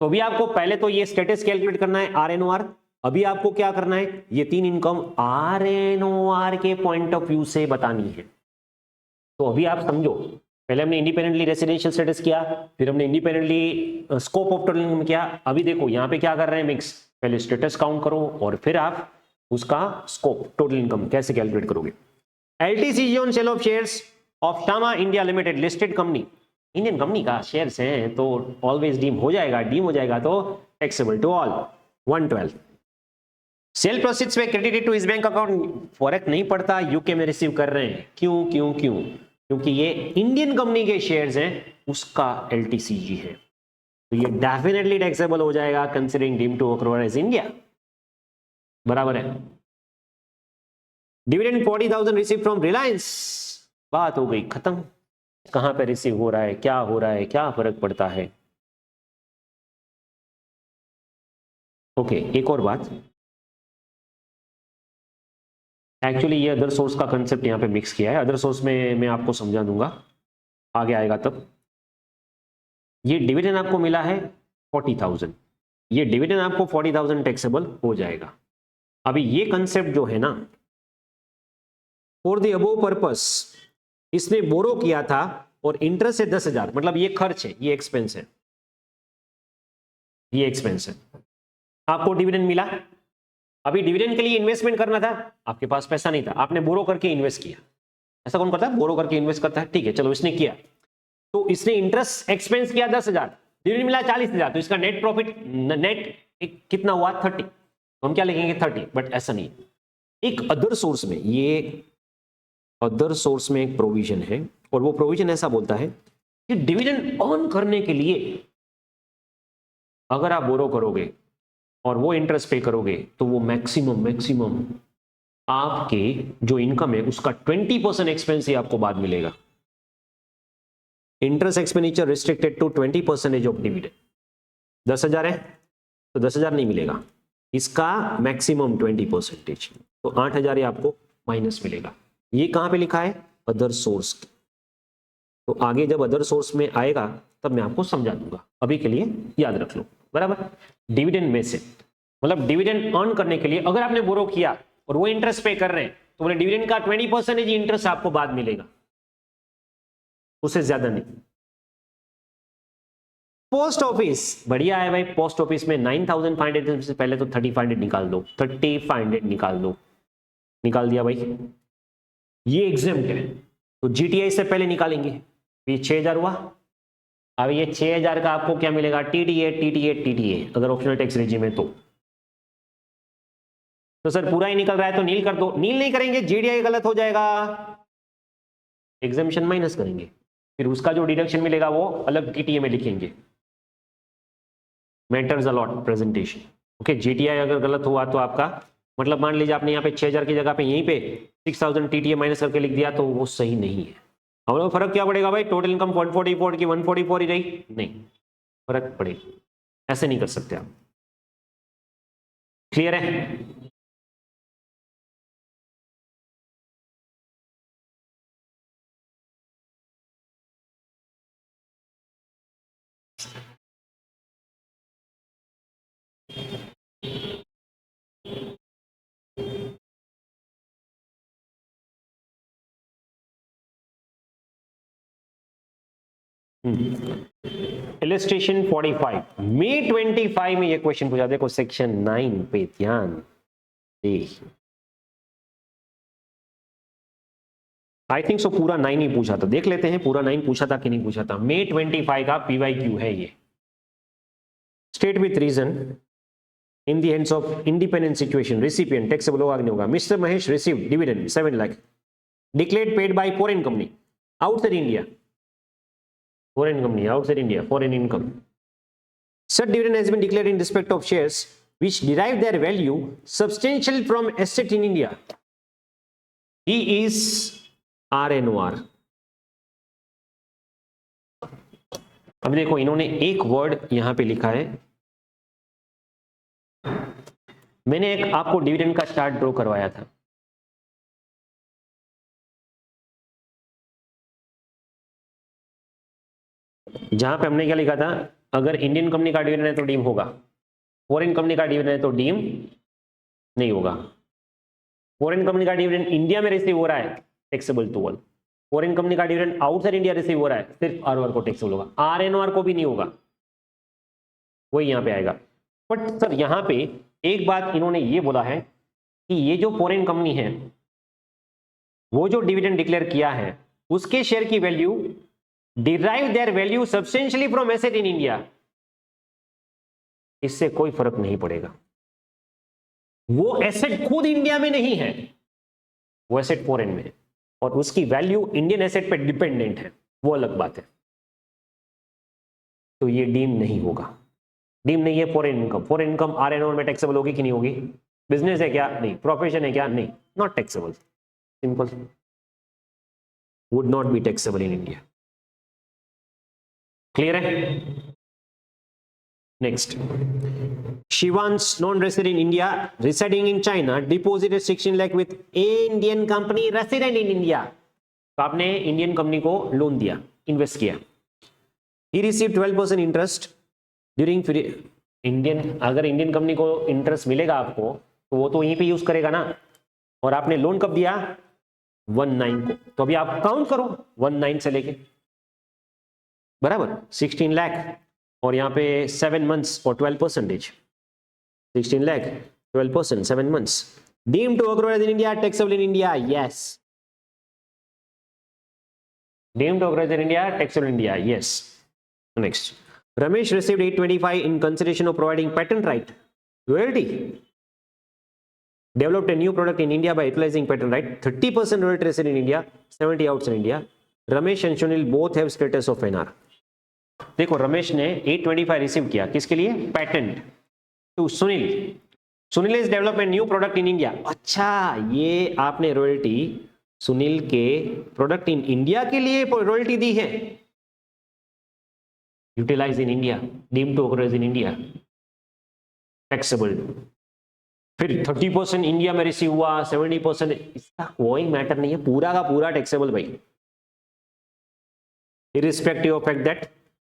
तो अभी आपको पहले तो ये स्टेटस कैलकुलेट करना है RNOR, अभी आपको क्या करना है, ये 3 इनकम RNOR के पॉइंट ऑफ व्यू से बतानी है। तो अभी आप समझो, पहले हमने इंडिपेंडेंटली रेसिडेंशियल स्टेटस किया, फिर हमने independently scope of total income किया। अभी देखो यहाँ पे क्या कर रहे हैं, मिक्स। पहले स्टेटस काउंट करो और फिर आप उसका स्कोप टोटल इनकम कैसे कैलकुलेट करोगे। LTC on sale of shares of Shama India limited listed company, Indian company का शेयर्स हैं तो ऑलवेज डीम हो जाएगा, डीम हो जाएगा तो taxable to all. 112 sale proceeds में credited to his bank account, फर्क नहीं पड़ता, यूके में रिसीव कर रहे हैं। क्यों क्यों क्यों? क्योंकि ये इंडियन कंपनी के शेयर्स हैं, उसका एलटीसीजी है, तो ये डेफिनेटली टैक्सेबल हो जाएगा considering deem to accrue as India. बराबर है। डिविडेंड 40,000 रिसीव फ्रॉम रिलायंस, बात हो गई खत्म। कहां पे रिसीव हो रहा है, क्या हो रहा है, क्या फर्क पड़ता है। ओके, एक और बात, एक्चुअली ये अदर सोर्स का कंसेप्ट यहाँ पे मिक्स किया है। अदर सोर्स में मैं आपको समझा दूंगा, आगे आएगा तब। ये डिविडेंड आपको मिला है 40,000, ये डिविडेंड आपको 40,000 टैक्सेबल हो जाएगा। अभी ये कंसेप्ट जो है ना, फॉर द अबोव पर्पस, इसने बोरो किया था और इंटरेस्ट है 10,000, मतलब ये खर्च है, ये एक्सपेंस है, ये एक्सपेंस है। आपको डिविडेंड मिला, अभी डिविडेंड के लिए इन्वेस्टमेंट करना था, आपके पास पैसा नहीं था, आपने बोरो करके इन्वेस्ट किया। ऐसा कौन करता है, बोरो करके इन्वेस्ट करता है, ठीक है चलो इसने किया, तो इसने इंटरेस्ट एक्सपेंस किया 10,000, डिविडेंड मिला 40,000, तो इसका नेट प्रॉफिट नेट कितना हुआ 30, तो हम क्या लिखेंगे 30, बट ऐसा नहीं। एक अदर सोर्स में, ये अदर सोर्स में एक प्रोविजन है, और वो प्रोविजन ऐसा बोलता है कि डिविडेंड अर्न करने के लिए अगर आप बोरो करोगे और वो इंटरेस्ट पे करोगे तो वो मैक्सिमम आपके जो इनकम है उसका 20% एक्सपेंस ही आपको बाद मिलेगा। Interest expenditure restricted to 20% of dividend. 10,000 है तो 10,000 नहीं मिलेगा, इसका मैक्सिमम 20%, तो 8,000 ही आपको माइनस मिलेगा। ये कहां पे लिखा है, अदर सोर्स। तो आगे जब अदर सोर्स में आएगा तब मैं आपको समझा दूंगा, अभी के लिए याद रख लो। बराबर। डिविडेंड में से मतलब डिविडेंड अर्न करने के लिए अगर आपने बोरो किया और वो इंटरेस्ट पे कर रहे हैं तो बोले डिविडेंड का 20% इंटरेस्ट आपको बाद मिलेगा, उससे ज्यादा नहीं। पोस्ट ऑफिस बढ़िया है भाई, पोस्ट ऑफिस में 9,500 से पहले तो 3,500 निकाल दो, 3,500 निकाल दो, निकाल दिया भाई, ये एग्जेम्प्ट है, तो जीटीआई से पहले निकालेंगे, ये 6,000 हुआ। अब ये 6,000 का आपको क्या मिलेगा, टीटीए अगर ऑप्शनल टैक्स रेजिम है तो सर पूरा ही निकल रहा है तो नील कर दो, नील नहीं करेंगे जीडीआई गलत हो जाएगा, एग्जामिशन माइनस करेंगे, फिर उसका जो डिडक्शन मिलेगा वो अलग टीटीए में लिखेंगे, matters a lot presentation. Okay, GTI अगर गलत हुआ तो आपका मतलब मान लीजिए आपने यहाँ पे 6,000 की जगह पे यहीं पे 6,000 टीटीए माइनस करके लिख दिया तो वो सही नहीं है। हम लोग फर्क क्या पड़ेगा भाई, टोटल इनकम 144 की 144 ही रही, नहीं फर्क पड़ेगा, ऐसे नहीं कर सकते आप। क्लियर है? इलस्ट्रेशन 45 मई 25 में ये क्वेश्चन पूछा, देखो सेक्शन 9 पे ध्यान दे। आई थिंक सो पूरा 9 ही पूछा था, देख लेते हैं पूरा 9 पूछा था कि नहीं पूछा था। मई 25 का पीवाईक्यू है ये। State with reason in the hands of independent situation recipient taxable होगा नहीं होगा। Mr Mahesh received dividend 7 lakh declared paid by foreign company outside India, foreign company outside India, foreign income. Such dividend has been declared in respect of shares which derive their value substantial from asset in India. He is RNOR. अब देखो इन्होंने एक word यहां पे लिखा है, मैंने एक आपको डिविडेंड का चार्ट ड्रॉ करवाया था, जहां पे हमने क्या लिखा था, अगर इंडियन कंपनी का डिविडेंड है तो डीम होगा, फॉरेन कंपनी का डिविडेंड है तो डीम नहीं होगा। फॉरेन कंपनी का डिविडेंड इंडिया में रिसीव हो रहा है taxable to all, foreign company का डिविडेंड आउटसाइड इंडिया रिसीव हो रहा है, सिर्फ आरओआर को टैक्सेबल होगा, आरएनओआर को भी नहीं होगा, वही यहां पे आएगा। बट सर यहां पे एक बात इन्होंने ये बोला है कि ये जो फॉरेन कंपनी है वो जो डिविडेंड डिक्लेयर किया है उसके शेयर की value derive their value substantially from asset in India, इससे कोई फर्क नहीं पड़ेगा। वो एसेट खुद इंडिया में नहीं है, वो एसेट फॉरेन में है और उसकी वैल्यू इंडियन एसेट पे डिपेंडेंट है, वो अलग बात है। तो ये डीम नहीं होगा, डीम नहीं है फॉरेन इनकम। फॉरेन इनकम आरएनओ में टैक्सेबल होगी कि नहीं होगी? बिजनेस है क्या? नहीं। प्रोफेशन है क्या? नहीं। Not taxable, simple, would not be taxable in India. Clear है? Next, Shivan's non-resident in India, residing in China, deposited 16 lakh with Indian company resident in India. तो आपने इंडियन कंपनी को लोन दिया, इन्वेस्ट किया। He received 12% interest during Indian, अगर Indian company को interest मिलेगा आपको तो वो तो यहीं पे यूज करेगा ना। और आपने लोन कब दिया? 19 को। तो अभी आप काउंट करो 19 से लेके, बराबर 16 लाख और यहाँ पे 7 मंथ्स और 12%, 16 lakh, 12%, 7 months. Deemed to occur as in India, taxable in India, yes. Deemed to occur as in India, taxable in India, yes. Next, Ramesh received 825 in consideration of providing patent right, royalty. Developed a new product in India by utilizing patent right. 30% royalty received in India, 70 outside India. Ramesh and Sunil both have status of NR. देखो रमेश ने 825 receive किया, किसके लिए? Patent to Sunil. Sunil is development new product in India. अच्छा, ये आपने royalty Sunil के product in India के लिए रॉयल्टी दी है, utilise in India, deemed to accrue in India, taxable. फिर 30% इंडिया में रिसीव हुआ, 70%, इसका कोई मैटर नहीं है, पूरा का पूरा टैक्सेबल भाई, इरिस्पेक्टिव ऑफ फैक्ट दैट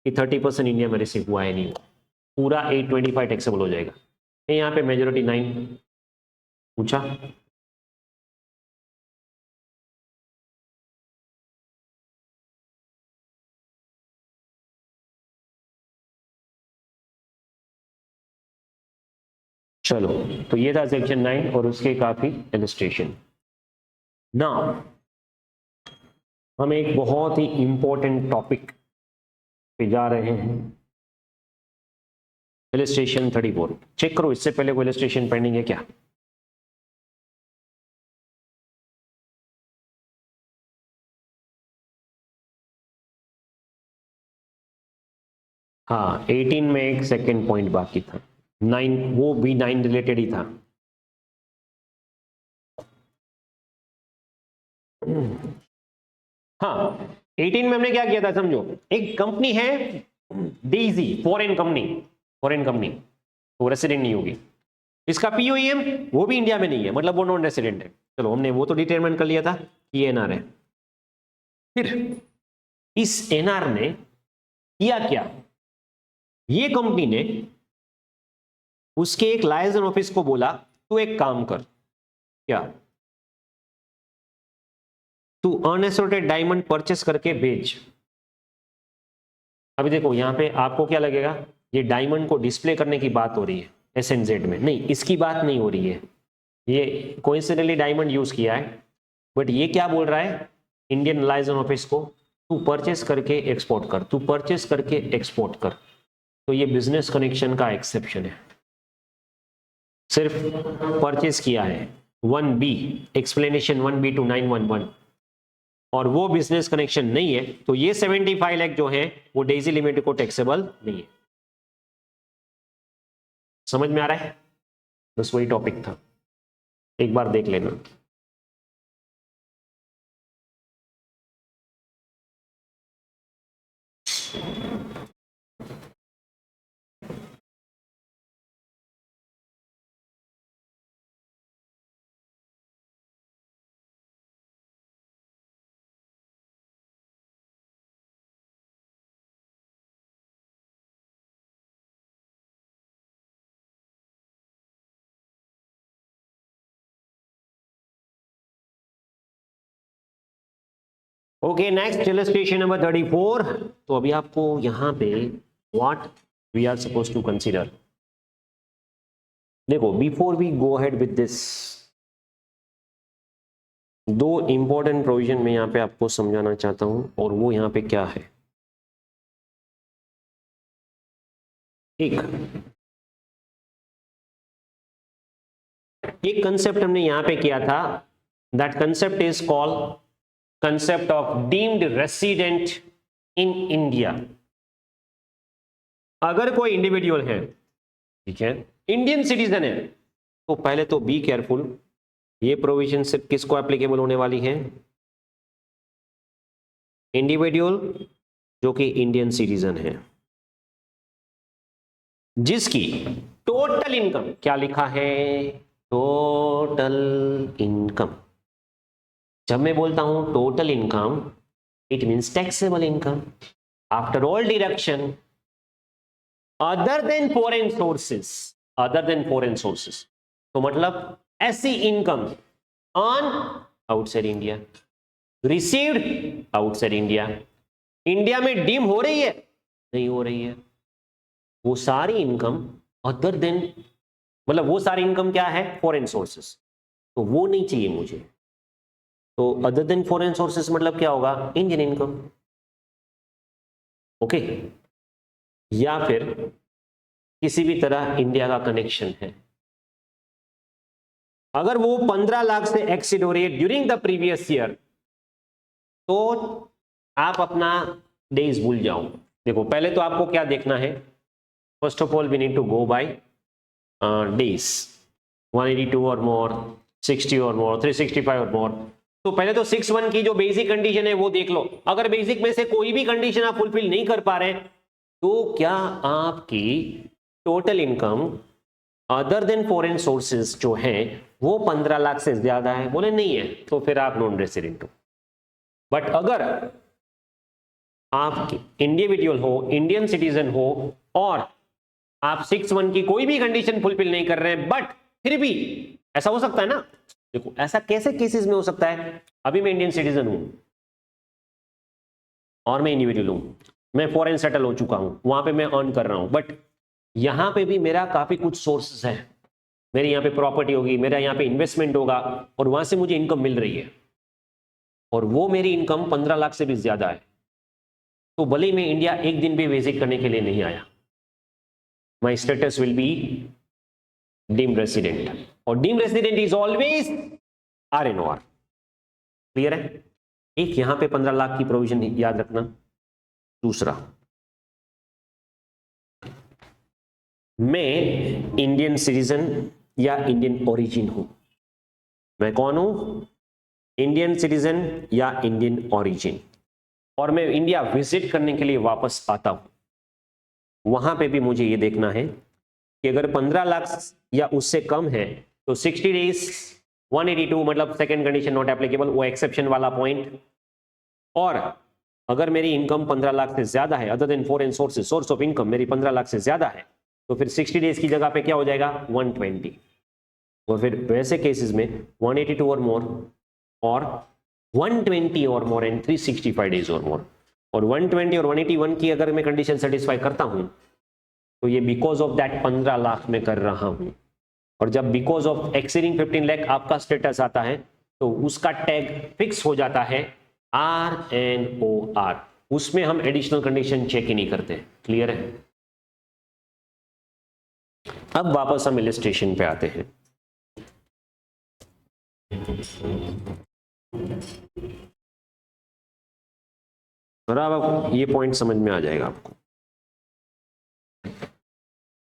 कि 30% इंडिया में रिसीव हुआ है नहीं, पूरा 825 टैक्सेबल हो जाएगा। यहाँ पे मेजोरिटी 9 पूछा, चलो तो ये था सेक्शन 9 और उसके काफी इलस्ट्रेशन। नाउ हम एक बहुत ही इंपॉर्टेंट टॉपिक पे जा रहे हैं, इलस्ट्रेशन 34। चेक करो इससे पहले कोई इलस्ट्रेशन पेंडिंग है क्या? हाँ, 18 में एक सेकेंड पॉइंट बाकी था, 9, वो भी 9 रिलेटेड ही था। हाँ, 18 में हमने क्या किया था समझो, एक कंपनी है डेजी, फॉरेन कंपनी, वो रेसिडेंट नहीं होगी। इसका पीओईएम वो भी इंडिया में नहीं है, मतलब वो नॉन रेसिडेंट है। चलो हमने वो तो डिटरमाइन कर लिया था कि एनआर है। फिर इस एनआर ने किया क्या, ये कंपनी ने उसके एक लाइजन ऑफिस को बोला तू एक काम कर, क्या, तू अनएसोर्टेड डायमंड परचेस करके बेच। अभी देखो यहां पे आपको क्या लगेगा, ये डायमंड को डिस्प्ले करने की बात हो रही है एसएनजेड में, नहीं, इसकी बात नहीं हो रही है। ये कोइंसिडेंटली डायमंड यूज किया है, बट ये क्या बोल रहा है इंडियन लाइजन ऑफिस को, तू परचेस करके एक्सपोर्ट कर, तू परचेस करके एक्सपोर्ट कर। तो ये बिजनेस कनेक्शन का एक्सेप्शन है, सिर्फ परचेस किया है 1B, एक्सप्लेनेशन 1B टू 911, और वो बिजनेस कनेक्शन नहीं है, तो ये 75 लाख जो है वो डेजी लिमिटेड को टैक्सेबल नहीं है। समझ में आ रहा है? बस वही टॉपिक था, एक बार देख लेना। Okay, next illustration number 34। तो अभी आपको यहां पे what we are suppose to consider, देखो before we go ahead with this, दो इंपॉर्टेंट प्रोविजन मैं यहां पे आपको समझाना चाहता हूं, और वो यहां पे क्या है। एक कंसेप्ट हमने यहां पे किया था, that concept is called concept of deemed resident in India. अगर कोई इंडिविजुअल है, ठीक है, इंडियन सिटीजन है, तो पहले तो बी केयरफुल, ये प्रोविजन सिर्फ किसको एप्लीकेबल होने वाली है, इंडिविजुअल जो कि इंडियन सिटीजन है, जिसकी टोटल इनकम, क्या लिखा है, टोटल इनकम। जब मैं बोलता हूं total income, it means taxable income after all deduction other than foreign sources, other than foreign sources. तो मतलब ऐसी income earn outside India, received outside India, India में डीम हो रही है, नहीं हो रही है, वो सारी इनकम अदर देन, मतलब वो सारी इनकम क्या है, फॉरेन सोर्सेस, तो वो नहीं चाहिए मुझे। तो अदर देन फॉरेन सोर्सेस मतलब क्या होगा, इंडियन इनकम, ओके, या फिर किसी भी तरह इंडिया का कनेक्शन है। अगर वो 15 लाख से एक्सीड हो रही है ड्यूरिंग द प्रीवियस ईयर, तो आप अपना डेज भूल जाओ। देखो पहले तो आपको क्या देखना है, first of all we need to go by days, 182 और मोर, 60 और मोर, 365 और मोर। तो पहले तो 61 की जो बेसिक कंडीशन है वो देख लो। अगर बेसिक में से कोई भी कंडीशन आप फुलफिल नहीं कर पा रहे, तो क्या आपकी total income other than foreign sources जो है वो 15 लाख से ज्यादा है, बोले नहीं है, तो फिर आप नॉन रेसिडेंट हो। बट अगर आप इंडिविजुअल हो, इंडियन सिटीजन हो, और आप 61 की कोई भी कंडीशन फुलफिल नहीं कर रहे हैं, बट फिर भी ऐसा हो सकता है ना, देखो ऐसा कैसे केसेस में हो सकता है, अभी मैं इंडियन सिटीजन हूं और मैं इंडिविजुअल हूं, मैं फॉरेन सेटल हो चुका हूं, वहां पे मैं अर्न कर रहा हूं, बट यहां पे भी मेरा काफी कुछ सोर्सेस है, मेरी यहां पे प्रॉपर्टी होगी, मेरा यहां पे इन्वेस्टमेंट होगा, और वहां से मुझे इनकम मिल रही है, और वो मेरी इनकम 15 लाख से भी ज्यादा है, तो भले ही मैं इंडिया एक दिन भी विजिट करने के लिए नहीं आया, my status will be deemed resident, और deemed resident is always RNOR। Clear है? एक यहां पे 15 लाख की प्रोविजन याद रखना। दूसरा, मैं इंडियन सिटीजन या इंडियन ओरिजिन हूं, मैं कौन हूं, इंडियन सिटीजन या इंडियन ओरिजिन, और मैं इंडिया विजिट करने के लिए वापस आता हूं, वहां पे भी मुझे ये देखना है कि अगर 15 लाख या उससे कम है तो 60 डेज 182, मतलब सेकेंड कंडीशन नॉट एप्लीकेबल, वो एक्सेप्शन वाला पॉइंट। और अगर मेरी इनकम 15 लाख से ज्यादा है, other than foreign sources, source of income मेरी 15 लाख से ज्यादा है, तो फिर 60 डेज की जगह पे क्या हो जाएगा, 120, और फिर वैसे केसेस में 182 और मोर, और 120 और मोर, एंड 365 डेज और मोर। और 120 और 181 की अगर मैं कंडीशन सेटिस्फाई करता हूं, तो ये बिकॉज ऑफ दैट 15 लाख में कर रहा हूं, और जब बिकॉज ऑफ एक्सीडिंग 15 लाख आपका स्टेटस आता है, तो उसका टैग फिक्स हो जाता है RNOR, उसमें हम एडिशनल कंडीशन चेक ही नहीं करते। क्लियर है? अब वापस हम इलस्ट्रेशन पे आते हैं। और अब ये पॉइंट समझ में आ जाएगा आपको।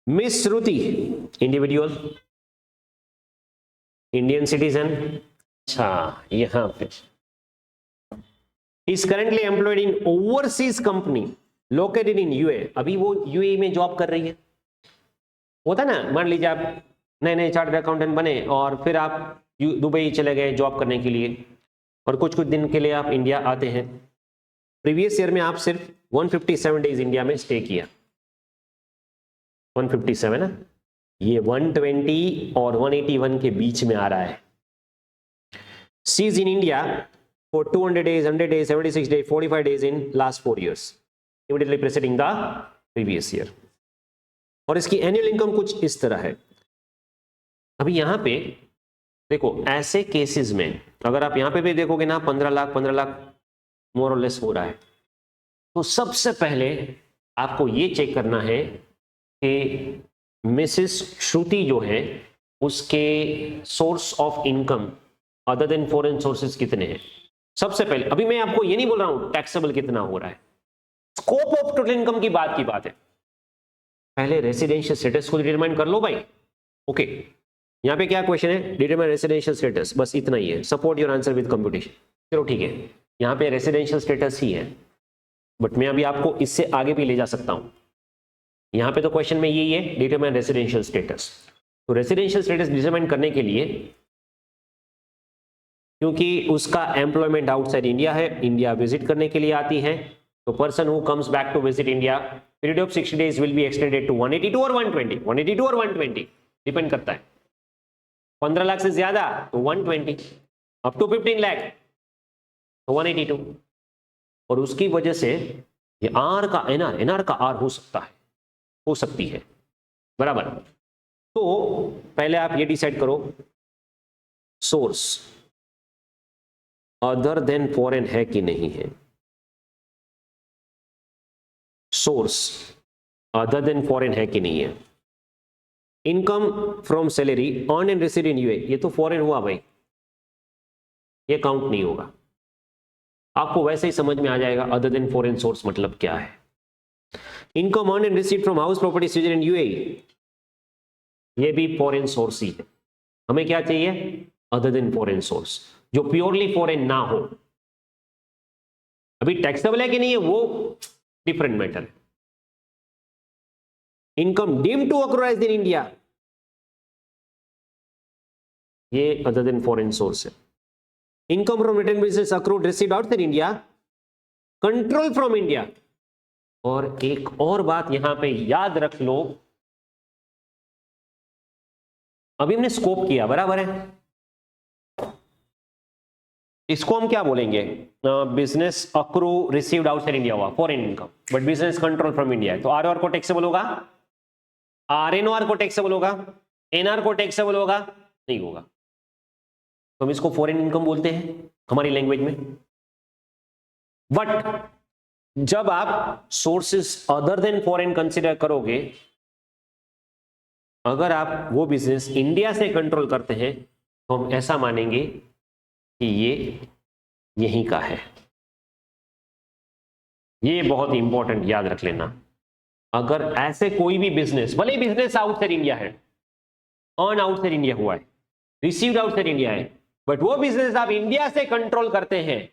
Miss Shruti individual, Indian citizen, अच्छा यहां पे is currently employed in overseas company located in UAE, अभी वो यूए में जॉब कर रही है। होता ना, मान लीजिए आप नए नए चार्टर्ड अकाउंटेंट बने और फिर आप दुबई चले गए जॉब करने के लिए, और कुछ कुछ दिन के लिए आप इंडिया आते हैं। प्रीवियस ईयर में आप सिर्फ 157 डेज इंडिया में स्टे किया, 157 है, ये 120 और 181 के बीच में आ रहा है। C is in India for 200 days, 100 days, 76 days, 45 days in last 4 years, immediately preceding the previous year. और इसकी एनुअल इनकम कुछ इस तरह है। अभी यहां पे देखो, ऐसे केसेस में अगर आप यहां पे भी देखोगे ना 15 लाख मोर और लेस हो रहा है, तो सबसे पहले आपको ये चेक करना है कि मिसेस श्रुति जो है उसके source of income other than foreign sources कितने हैं। सबसे पहले, अभी मैं आपको ये नहीं बोल रहा हूं टैक्सेबल कितना हो रहा है, स्कोप ऑफ टोटल इनकम की बात है। पहले रेसिडेंशियल स्टेटस को डिटरमाइन कर लो भाई। ओके, यहां पे क्या क्वेश्चन है, डिटरमाइन रेसिडेंशियल स्टेटस, बस इतना ही है, support your answer with computation. चलो ठीक है, यहां पे रेसिडेंशियल स्टेटस ही है, बट मैं अभी आपको इससे आगे भी ले जा सकता हूं। यहां पे तो क्वेश्चन में यही है, डिटरमाइन रेसिडेंशियल स्टेटस। तो रेसिडेंशियल स्टेटस डिटरमाइन करने के लिए, क्योंकि उसका एम्प्लॉयमेंट आउटसाइड इंडिया है, इंडिया विजिट करने के लिए आती है, तो person who comes back to visit India, period of 60 days will be extended to 182 और 120, 182 और 120 डिपेंड करता है। 15 लाख से ज्यादा तो 120, अप टू 15 लाख तो 182। और उसकी वजह से ये आर का एनआर, एनआर का आर हो सकती है, बराबर। तो पहले आप ये डिसाइड करो, सोर्स अदर देन फॉरेन है कि नहीं है। सोर्स अदर देन फॉरेन है कि नहीं है। Income from salary earn and receive in UAE, ये तो फॉरेन हुआ भाई, ये काउंट नहीं होगा। आपको वैसे ही समझ में आ जाएगा अदर देन फॉरेन सोर्स मतलब क्या है। Income earn and receive from house property season in UAE, ये भी फॉरेन सोर्स ही है। हमें क्या चाहिए, अदर देन फॉरेन सोर्स, जो प्योरली फॉरेन ना हो। अभी टैक्सेबल है कि नहीं है वो डिफरेंट मैटर है। Income deemed to accrue in India, ये अदर देन फॉरेन सोर्स है। Income from return business accrued received outside India, control from India. और एक और बात यहां पे याद रख लो, अभी हमने स्कोप किया, बराबर है। इसको हम क्या बोलेंगे, business accrue received outside India हुआ foreign income, but business control from India है, तो आर को टैक्सेबल होगा, आर को टैक्सेबल होगा, एनआर को टैक्सेबल होगा, नहीं होगा। तो हम इसको फॉरेन इनकम बोलते हैं हमारी लैंग्वेज में। बट जब आप sources other than foreign consider करोगे, अगर आप वो बिजनेस इंडिया से कंट्रोल करते हैं, तो हम ऐसा मानेंगे कि ये यहीं का है। ये बहुत इंपॉर्टेंट याद रख लेना। अगर ऐसे कोई भी बिजनेस, भले बिजनेस आउटसाइड इंडिया है, अर्न आउटसाइड इंडिया हुआ है, रिसीव्ड आउटसाइड इंडिया है, बट वो बिजनेस आप इंडिया से कंट्रोल करते हैं,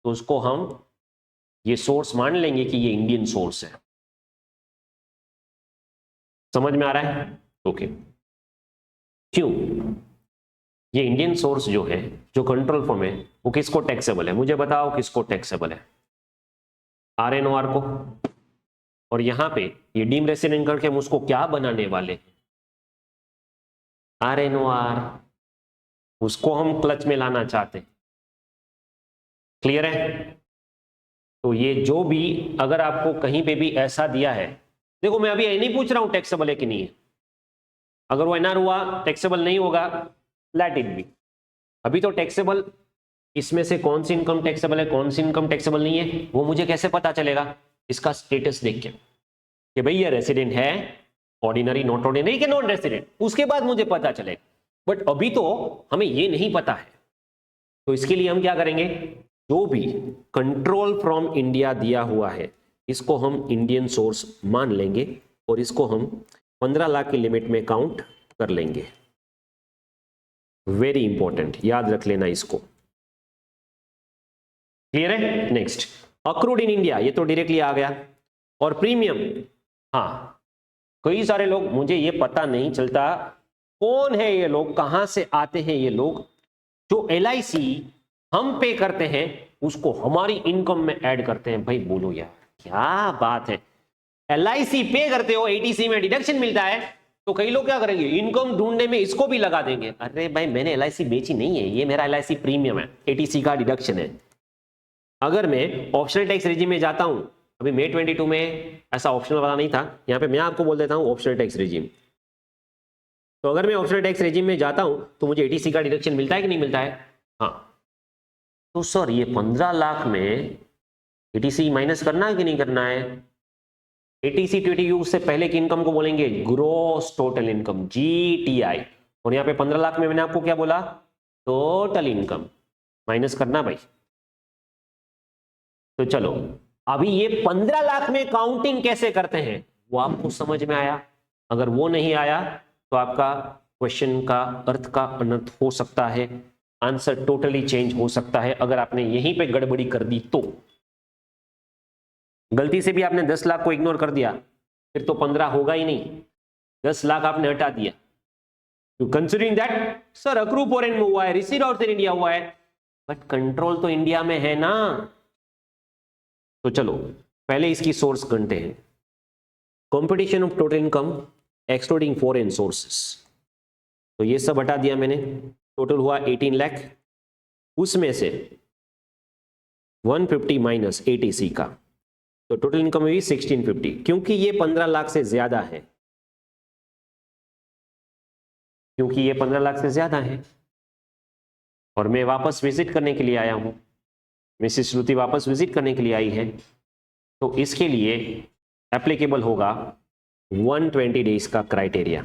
तो उसको हम ये सोर्स मान लेंगे कि ये इंडियन सोर्स है। समझ में आ रहा है? ओके। क्यों? ये इंडियन सोर्स जो है, जो कंट्रोल फॉर्म है, वो किसको टैक्सेबल है? मुझे बताओ किसको टैक्सेबल है? आरएनओआर को। और यहां पे ये डीम रेसिडेंट करके हम उसको क्या बनाने वाले हैं? आरएनओआर। उसको हम क्लच में लाना चाहते हैं। क्लियर है? तो ये जो भी, अगर आपको कहीं पे भी ऐसा दिया है, देखो मैं अभी ये नहीं पूछ रहा हूं टैक्सेबल है कि नहीं है। अगर वो एनआर हुआ, टैक्सेबल नहीं होगा, लेट इट बी। अभी तो टैक्सेबल, इसमें से कौन सी इनकम टैक्सेबल है, कौन सी इनकम टैक्सेबल नहीं है, वो मुझे कैसे पता चलेगा? इसका स्टेटस देख के कि भाई ये रेसिडेंट है, ऑर्डिनरी, नॉट ऑर्डिनरी के नॉन रेसिडेंट, उसके बाद मुझे पता चलेगा। बट अभी तो हमें ये नहीं पता है। तो इसके लिए हम क्या करेंगे, जो भी कंट्रोल फ्रॉम इंडिया दिया हुआ है, इसको हम इंडियन सोर्स मान लेंगे और इसको हम 15 लाख की लिमिट में काउंट कर लेंगे। वेरी इंपॉर्टेंट, याद रख लेना इसको। क्लियर है? नेक्स्ट, अक्रूड इन इंडिया, ये तो डायरेक्टली आ गया। और प्रीमियम, हाँ, कई सारे लोग, मुझे ये पता नहीं चलता कौन है ये लोग, कहां से आते हैं ये लोग, जो LIC हम पे करते हैं उसको हमारी इनकम में ऐड करते हैं। भाई बोलो यार, क्या बात है? LIC पे करते हो, ATC में डिडक्शन मिलता है, तो कई लोग क्या करेंगे, इनकम ढूंढने में इसको भी लगा देंगे। अरे भाई मैंने LIC बेची नहीं है, ये मेरा LIC प्रीमियम है, ATC का डिडक्शन है। अगर मैं ऑप्शनल टैक्स रेजिम में जाता हूं, अभी मे 22 में ऐसा ऑप्शनल वाला नहीं था, यहां पे मैं आपको बोल देता हूं ऑप्शनल टैक्स रेजिम। तो अगर मैं ऑप्शनल टैक्स रेजिम में जाता हूं तो मुझे एटीसी का डिडक्शन मिलता है कि नहीं मिलता है? हाँ। तो सर ये 15 लाख में एटीसी माइनस करना है कि नहीं करना है? एटीसी टीटीयू से पहले की इनकम को बोलेंगे ग्रॉस टोटल इनकम, जीटीआई। और यहां पे 15 लाख में मैंने आपको क्या बोला? टोटल इनकम माइनस करना भाई। तो चलो अभी ये 15 लाख में काउंटिंग कैसे करते हैं वो आपको समझ में आया? अगर वो नहीं आया तो आपका क्वेश्चन का अर्थ का अनर्थ हो सकता है, आंसर टोटली चेंज हो सकता है अगर आपने यहीं पे गड़बड़ी कर दी तो। गलती से भी आपने 10 लाख को इग्नोर कर दिया फिर तो 15 होगा ही नहीं, 10 लाख आपने हटा दिया। Considering that sir accrue foreign में हुआ है, रिसीव आउटसाइड इंडिया हुआ है, बट कंट्रोल तो इंडिया में है ना। तो चलो पहले इसकी सोर्स गणते हैं। Competition of total income excluding foreign sources, तो ये सब हटा दिया मैंने, टोटल हुआ 18 लाख, उसमें से 150 माइनस एटीसी का, तो टोटल इनकम हुई 1650। क्योंकि ये 15 लाख से ज्यादा है, क्योंकि ये 15 लाख से ज्यादा है और मैं वापस विजिट करने के लिए आया हूं, मिसेस श्रुति वापस विजिट करने के लिए आई है, तो इसके लिए एप्लीकेबल होगा 120 डेज का क्राइटेरिया।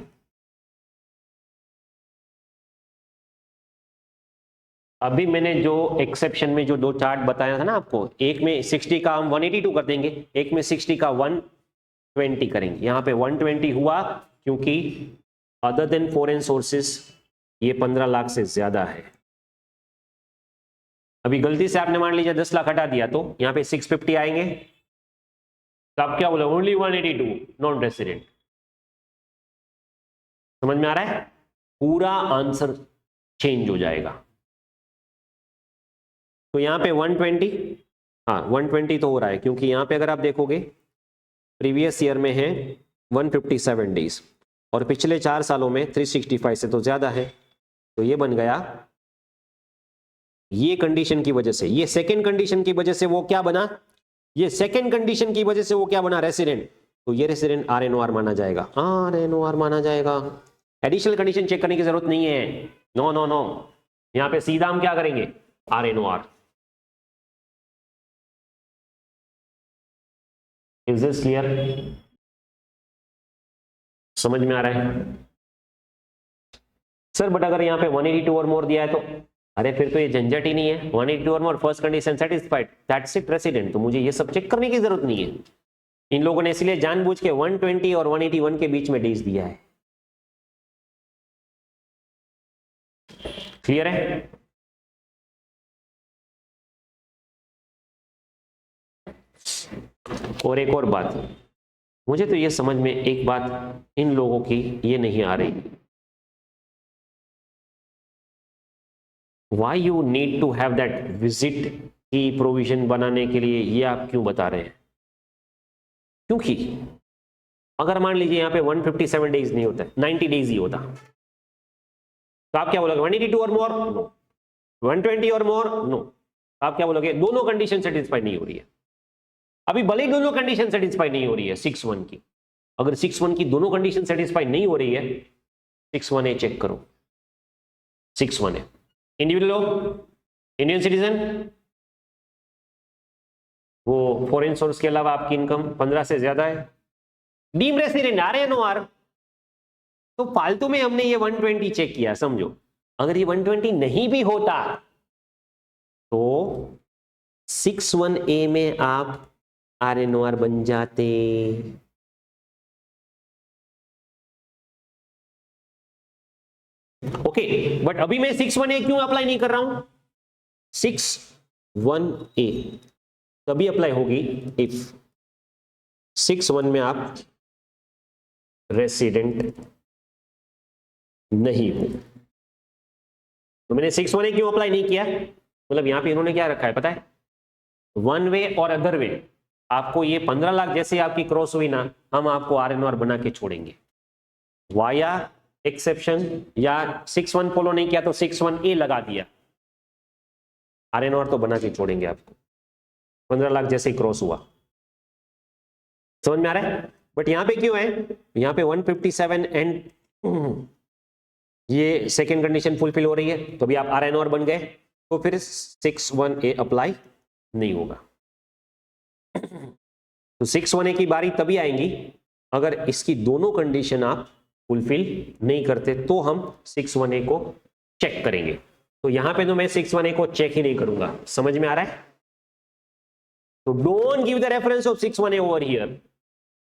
अभी मैंने जो एक्सेप्शन में जो दो चार्ट बताया था ना आपको, एक में 60 का हम 182 कर देंगे, एक में 60 का 120 करेंगे। यहां पे 120 हुआ क्योंकि अदर देन फॉरेन सोर्सेस ये 15 लाख से ज्यादा है। अभी गलती से आपने मान लीजिए 10 लाख हटा दिया तो यहाँ पे 650 आएंगे, तो आप क्या बोले? Only 182 non resident. समझ में आ रहा है? पूरा आंसर चेंज हो जाएगा। तो यहाँ पे 120, हाँ 120 तो हो रहा है क्योंकि यहाँ पे अगर आप देखोगे प्रीवियस ईयर में है 157 डेज और पिछले 4 सालों में 365 से तो ज्यादा है, तो ये बन गया। ये कंडीशन की वजह से, ये सेकेंड कंडीशन की वजह से वो क्या बना? ये सेकेंड कंडीशन की वजह से वो क्या बना? रेसिडेंट। तो ये रेसिडेंट आरएनओआर माना जाएगा, आरएनओआर माना जाएगा। एडिशनल कंडीशन चेक करने की जरूरत नहीं है, नो नो नो, यहां पे सीधा हम क्या करेंगे? आरएनओआर। Is this clear? समझ में आ रहा है? सर बट अगर यहाँ पे 182 और मोर दिया है तो, अरे फिर तो ये झंझट ही नहीं है। 182 और more, first condition satisfied, that's it resident. तो मुझे ये सब चेक करने की जरूरत नहीं है। इन लोगों ने इसलिए जानबूझ के 120 और 181 के बीच में डेज दिया है। क्लियर है? और एक और बात, मुझे तो ये समझ में एक बात इन लोगों की ये नहीं आ रही, why you need to have that visit की प्रोविजन बनाने के लिए, ये आप क्यों बता रहे हैं? क्योंकि अगर मान लीजिए यहाँ पे 157 डेज नहीं होता, 90 डेज ही होता, तो आप क्या बोलोगे? 182 और मोर? नो। 120 और मोर? नो। आप क्या बोलोगे? दोनों कंडीशन सेटिस्फाई नहीं हो रही है। अभी भले ही दोनों कंडीशन सेटिस्फाई नहीं हो रही है 6-1 की, अगर 6-1 की दोनों कंडीशन सेटिस्फाई नहीं हो रही है, 6-1 चेक करो। 6-1 इंडिविजुअल हो, इंडियन सिटीजन, वो फॉरेन सोर्स के अलावा आपकी इनकम 15 से ज्यादा है, डीम रेसिडेंट, आरएनओआर। तो फालतू में हमने ये 120 चेक किया, समझो। अगर ये 120 नहीं भी होता तो 6-1A में आप आरएनओआर बन जाते। ओके, बट अभी मैं 6-1A क्यों अप्लाई नहीं कर रहा हूं? 6-1A तभी अप्लाई होगी इफ 6-1 में आप रेसिडेंट नहीं हो। तो मैंने 6-1A क्यों अप्लाई नहीं किया? मतलब यहां पे इन्होंने क्या रखा है पता है? वन वे और अदर वे, आपको ये 15 लाख जैसे आपकी क्रॉस हुई ना, हम आपको आरएनओआर बना के छोड़ेंगे वाया एक्सेप्शन, या 6-1 फॉलो नहीं किया तो 6-1A लगा दिया, आरएनओआर तो बना के छोड़ेंगे आपको। 15 लाख जैसे ही क्रॉस हुआ। समझ में आ रहा है? बट यहां पे क्यों है, यहां पे 157 एंड ये सेकेंड कंडीशन फुलफिल हो रही है, तो अभी आप RNR बन गए, तो फिर 61A अप्लाई नहीं होगा। तो 61A की बारी तभी आएंगी अगर इसकी दोनों कंडीशन आप फुलफिल नहीं करते, तो हम 61A को चेक करेंगे। तो यहां पे तो मैं 61A को चेक ही नहीं करूंगा। समझ में आ रहा है? तो don't give the reference of 61A over here.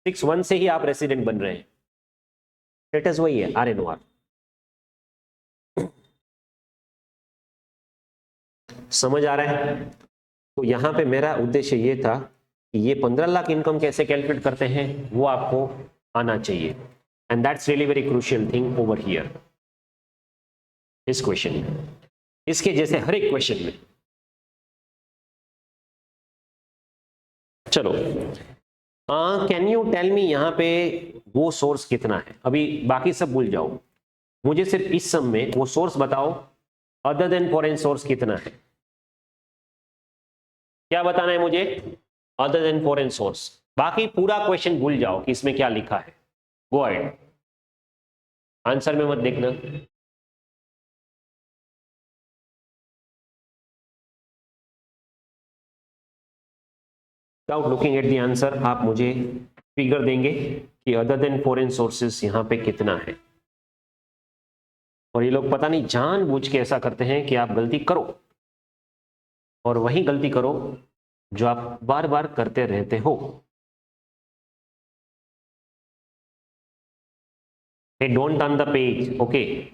61 से ही आप रेसिडेंट बन रहे हैं, स्टेटस वही है RNR। समझ आ रहा है? तो यहां पे मेरा उद्देश्य ये था कि ये 15 लाख इनकम कैसे कैलकुलेट करते हैं वो आपको आना चाहिए, and that's really very crucial thing over here इस क्वेश्चन में, इसके जैसे हर एक क्वेश्चन में। चलो, कैन यू टेल मी यहां पे वो सोर्स कितना है? अभी बाकी सब भूल जाओ, मुझे सिर्फ इस सम में वो सोर्स बताओ, अदर देन फॉरेन सोर्स कितना है? क्या बताना है मुझे? Other than foreign source. बाकी पूरा क्वेश्चन भूल जाओ कि इसमें क्या लिखा है। गो अहेड, आंसर में मत देखना। Without looking at the answer आप मुझे फिगर देंगे कि अदर देन फॉरेन सोर्सेस यहां पे कितना है। और ये लोग पता नहीं जानबूझ के ऐसा करते हैं कि आप गलती करो, और वही गलती करो जो आप बार बार करते रहते हो। Hey, don't turn the page, okay?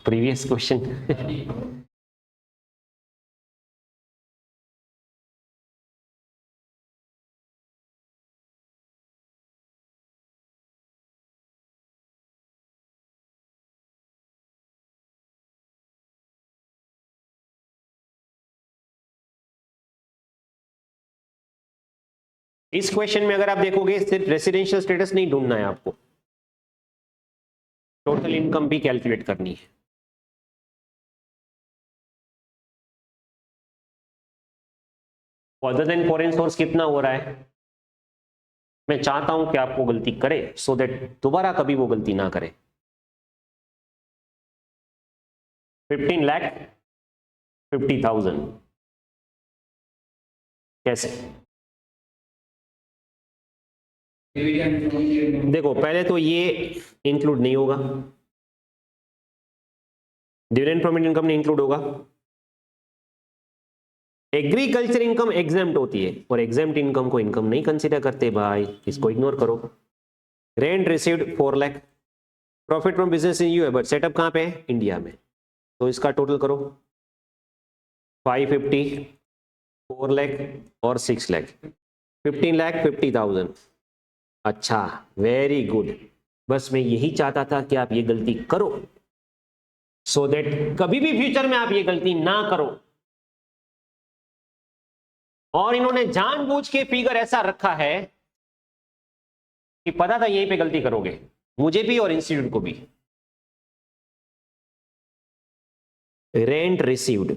Previous question. इस क्वेश्चन में अगर आप देखोगे सिर्फ रेसिडेंशियल स्टेटस नहीं ढूंढना है आपको, टोटल इनकम भी कैलकुलेट करनी है। अदर देन फॉरेन सोर्स कितना हो रहा है? मैं चाहता हूं कि आपको गलती करे सो दैट दोबारा कभी वो गलती ना करे। 15,50,000 कैसे? देखो, पहले तो ये इंक्लूड नहीं होगा, डिविडेंड फ्रॉम इनकम नहीं इंक्लूड होगा। एग्रीकल्चर इनकम एग्जेम्प्ट होती है, और एग्जेम्प्ट इनकम को इनकम नहीं कंसीडर करते भाई, इसको इग्नोर करो। Rent received 4 lakh, profit from business in US but setup कहां पे है? इंडिया में। तो इसका टोटल करो 550, 4 लाख और 6 लाख, 15,50,000। अच्छा, वेरी गुड। बस मैं यही चाहता था कि आप ये गलती करो सो दैट कभी भी फ्यूचर में आप ये गलती ना करो। और इन्होंने जानबूझ के फिगर ऐसा रखा है कि पता था यहीं पे गलती करोगे, मुझे भी और इंस्टीट्यूट को भी। रेंट रिसीव्ड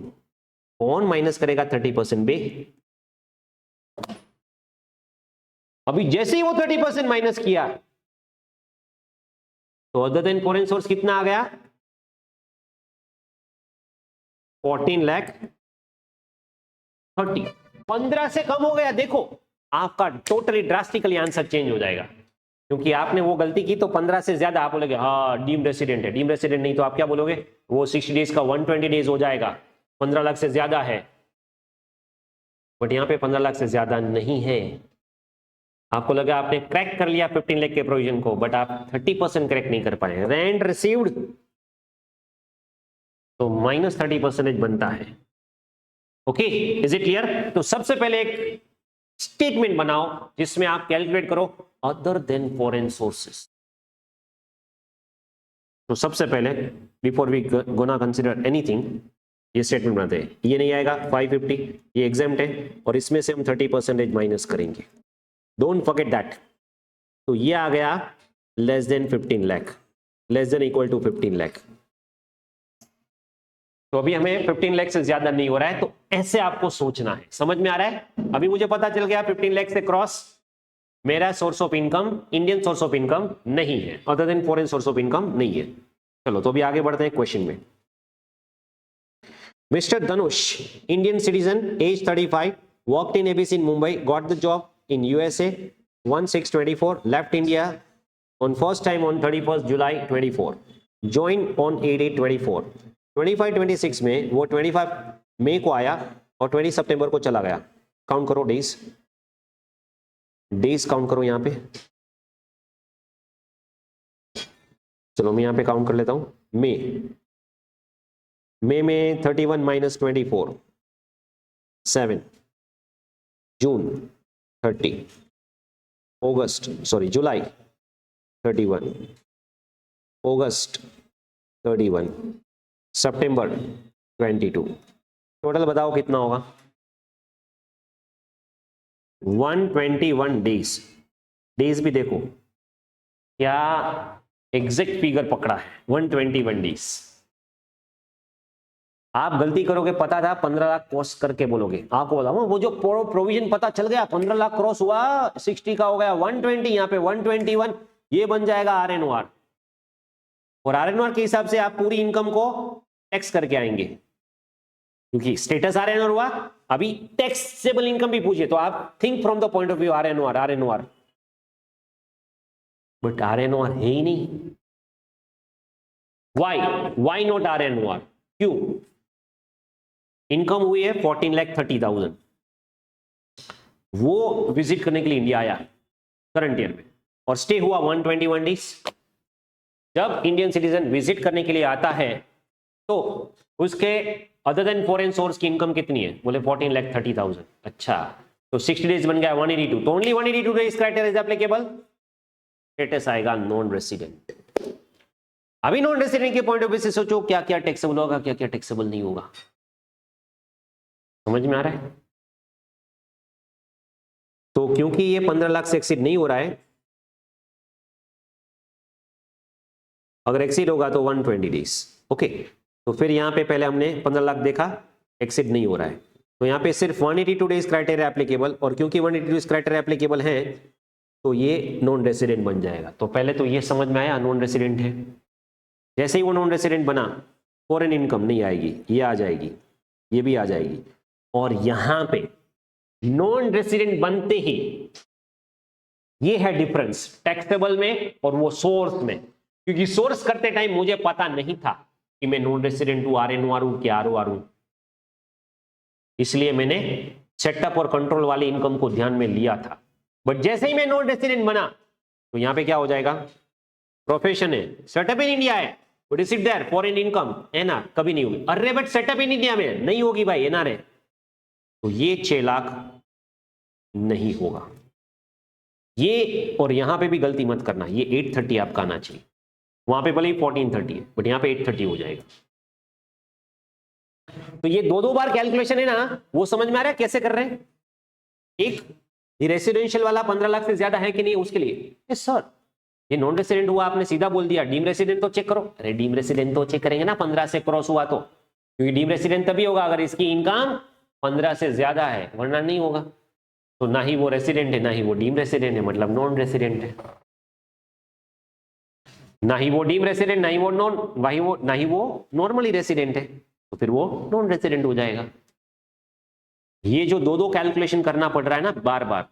कौन माइनस करेगा 30% बे? अभी जैसे ही वो 30% माइनस किया तो अदर देन फॉरेन सोर्स कितना आ गया? 14,30,000। 15 से कम हो गया। देखो, आपका टोटली ड्रास्टिकली आंसर चेंज हो जाएगा, क्योंकि आपने वो गलती की। तो 15 से ज्यादा आप बोलोगे हाँ डीम रेसिडेंट है, डीम रेसिडेंट नहीं तो आप क्या बोलोगे? वो 60 डेज का 120 डेज हो जाएगा, 15 लाख से ज्यादा है। बट यहां पे 15 लाख से ज्यादा नहीं है। आपको लगा आपने क्रैक कर लिया 15 लाख के प्रोविजन को, बट आप 30% क्रैक नहीं कर पाए। रेंट रिसीव्ड तो -30% बनता है। Okay, is it clear? तो सबसे पहले एक स्टेटमेंट बनाओ जिसमें आप कैलकुलेट करो अदर देन फॉरेन सोर्सेस। तो सबसे पहले before we gonna consider anything, ये स्टेटमेंट बनाते हैं। ये नहीं आएगा 550, ये एग्जाम्प्ट है, और इसमें से हम 30% माइनस करेंगे। Don't forget that. तो ये आ गया less than 15 lakh, less than equal to 15 lakh. तो अभी हमें 15 लाख से ज्यादा नहीं हो रहा है, तो ऐसे आपको सोचना है। समझ में आ रहा है? अभी मुझे पता चल गया 15 लाख से क्रॉस मेरा source of income Indian source of income नहीं है, other than foreign source of income नहीं है। चलो तो अभी आगे बढ़ते हैं क्वेश्चन में। Mr Dhanush, Indian citizen, age 35, worked in ABC in Mumbai, got the job in USA, 1/6/24, left India on first time on 31st July 24, joined on 8/8/24, 25-26 में वो 25 मई को आया और 20 सितंबर को चला गया। काउंट करो डेज, डेज काउंट करो यहां पे। चलो मैं यहां पे काउंट कर लेता हूं। मई में 31 - 24, 7, जून 30, जुलाई 31, अगस्त 31, सितंबर 22। टोटल बताओ कितना होगा? 121 डेज। डेज भी देखो क्या एग्जैक्ट फिगर पकड़ा है, 121 डेज। आप गलती करोगे, पता था 15 लाख क्रॉस करके बोलोगे, आपको बताऊं वो जो प्रोविजन पता चल गया 15 लाख क्रॉस हुआ, 60 का हो गया 120, यहाँ पे 121, ये बन जाएगा RNOR। और RNOR के हिसाब से आप पूरी इनकम को टैक्स करके आएंगे, क्योंकि स्टेटस RNOR हुआ, अभी टैक्सेबल इनकम भी पूछिए तो आप think from the point of view RNOR, but RNOR है ही नहीं। Why not RNOR? क्यों? इनकम हुई है 14,30,000, वो विजिट करने के लिए इंडिया आया करंट ईयर में और स्टे हुआ 121 डेज। जब इंडियन सिटीजन विजिट करने के लिए आता है तो उसके अदर देन फॉरेन सोर्स की इनकम कितनी है? बोले 14,30,000। अच्छा, तो 60 डेज बन गया 182, तो only 182 days criteria is applicable. Status आएगा नॉन रेसिडेंट। अभी नॉन रेसिडेंट के पॉइंट ऑफ व्यू से सोचो क्या क्या टैक्सेबल होगा, क्या क्या टैक्सेबल नहीं होगा। समझ में आ रहा है? तो क्योंकि ये 15 लाख से एक्सीड नहीं हो रहा है, अगर एक्सीड होगा तो 120 डेज। ओके, तो फिर यहां पे पहले हमने 15 लाख देखा, एक्सीड नहीं हो रहा है, तो यहां पे सिर्फ 182 डेज क्राइटेरिया एप्लीकेबल, और क्योंकि 182 डेज क्राइटेरिया एप्लीकेबल है तो ये नॉन रेसिडेंट बन जाएगा। तो पहले तो ये समझ में आया नॉन रेसिडेंट है। जैसे ही वो नॉन रेसिडेंट बना, फॉरेन इनकम नहीं आएगी, ये आ जाएगी, ये भी आ जाएगी, और यहां पे नॉन रेसिडेंट बनते ही ये है डिफरेंस टैक्सेबल में और वो सोर्स में। क्योंकि सोर्स करते टाइम मुझे पता नहीं था कि मैं नॉन रेसिडेंट हूं, RNOR हूं कि ROR हूं, इसलिए मैंने सेटअप और कंट्रोल वाली इनकम को ध्यान में लिया था। बट जैसे ही मैं नॉन रेसिडेंट बना तो यहां पे क्या हो जाएगा? प्रोफेशन है, सेटअप इन इंडिया है, but is it there foreign income NR? कभी नहीं होगी। अरे बट सेटअप इन इंडिया में नहीं होगी भाई, NR है, तो ये 6 लाख नहीं होगा। ये और यहां पे भी गलती मत करना, ये 830 आपका आना चाहिए, वहां पे भले ही 1430 है बट यहां पे 830 हो जाएगा। तो ये दो बार कैलकुलेशन है ना, वो समझ में आ रहा है कैसे कर रहे हैं? एक ये रेसिडेंशियल वाला 15 लाख से ज्यादा है कि नहीं उसके लिए, यस सर। ये नॉन रेसिडेंट हुआ, आपने सीधा बोल दिया डीम रेसिडेंट तो चेक करो। अरे डीम रेसिडेंट तो चेक करेंगे ना 15 से क्रॉस हुआ तो, क्योंकि डीम रेसिडेंट तभी होगा अगर इसकी इनकम 15 से ज्यादा है, वरना नहीं होगा। तो ना ही वो रेसिडेंट है, ना ही वो डीम रेसिडेंट है, मतलब नॉन रेसिडेंट है। ना ही वो डीम रेसिडेंट, ना ही वो ना ही वो नॉर्मली रेसिडेंट है, तो फिर वो नॉन रेसिडेंट हो जाएगा। ये जो दो कैलकुलेशन करना पड़ रहा है ना बार बार,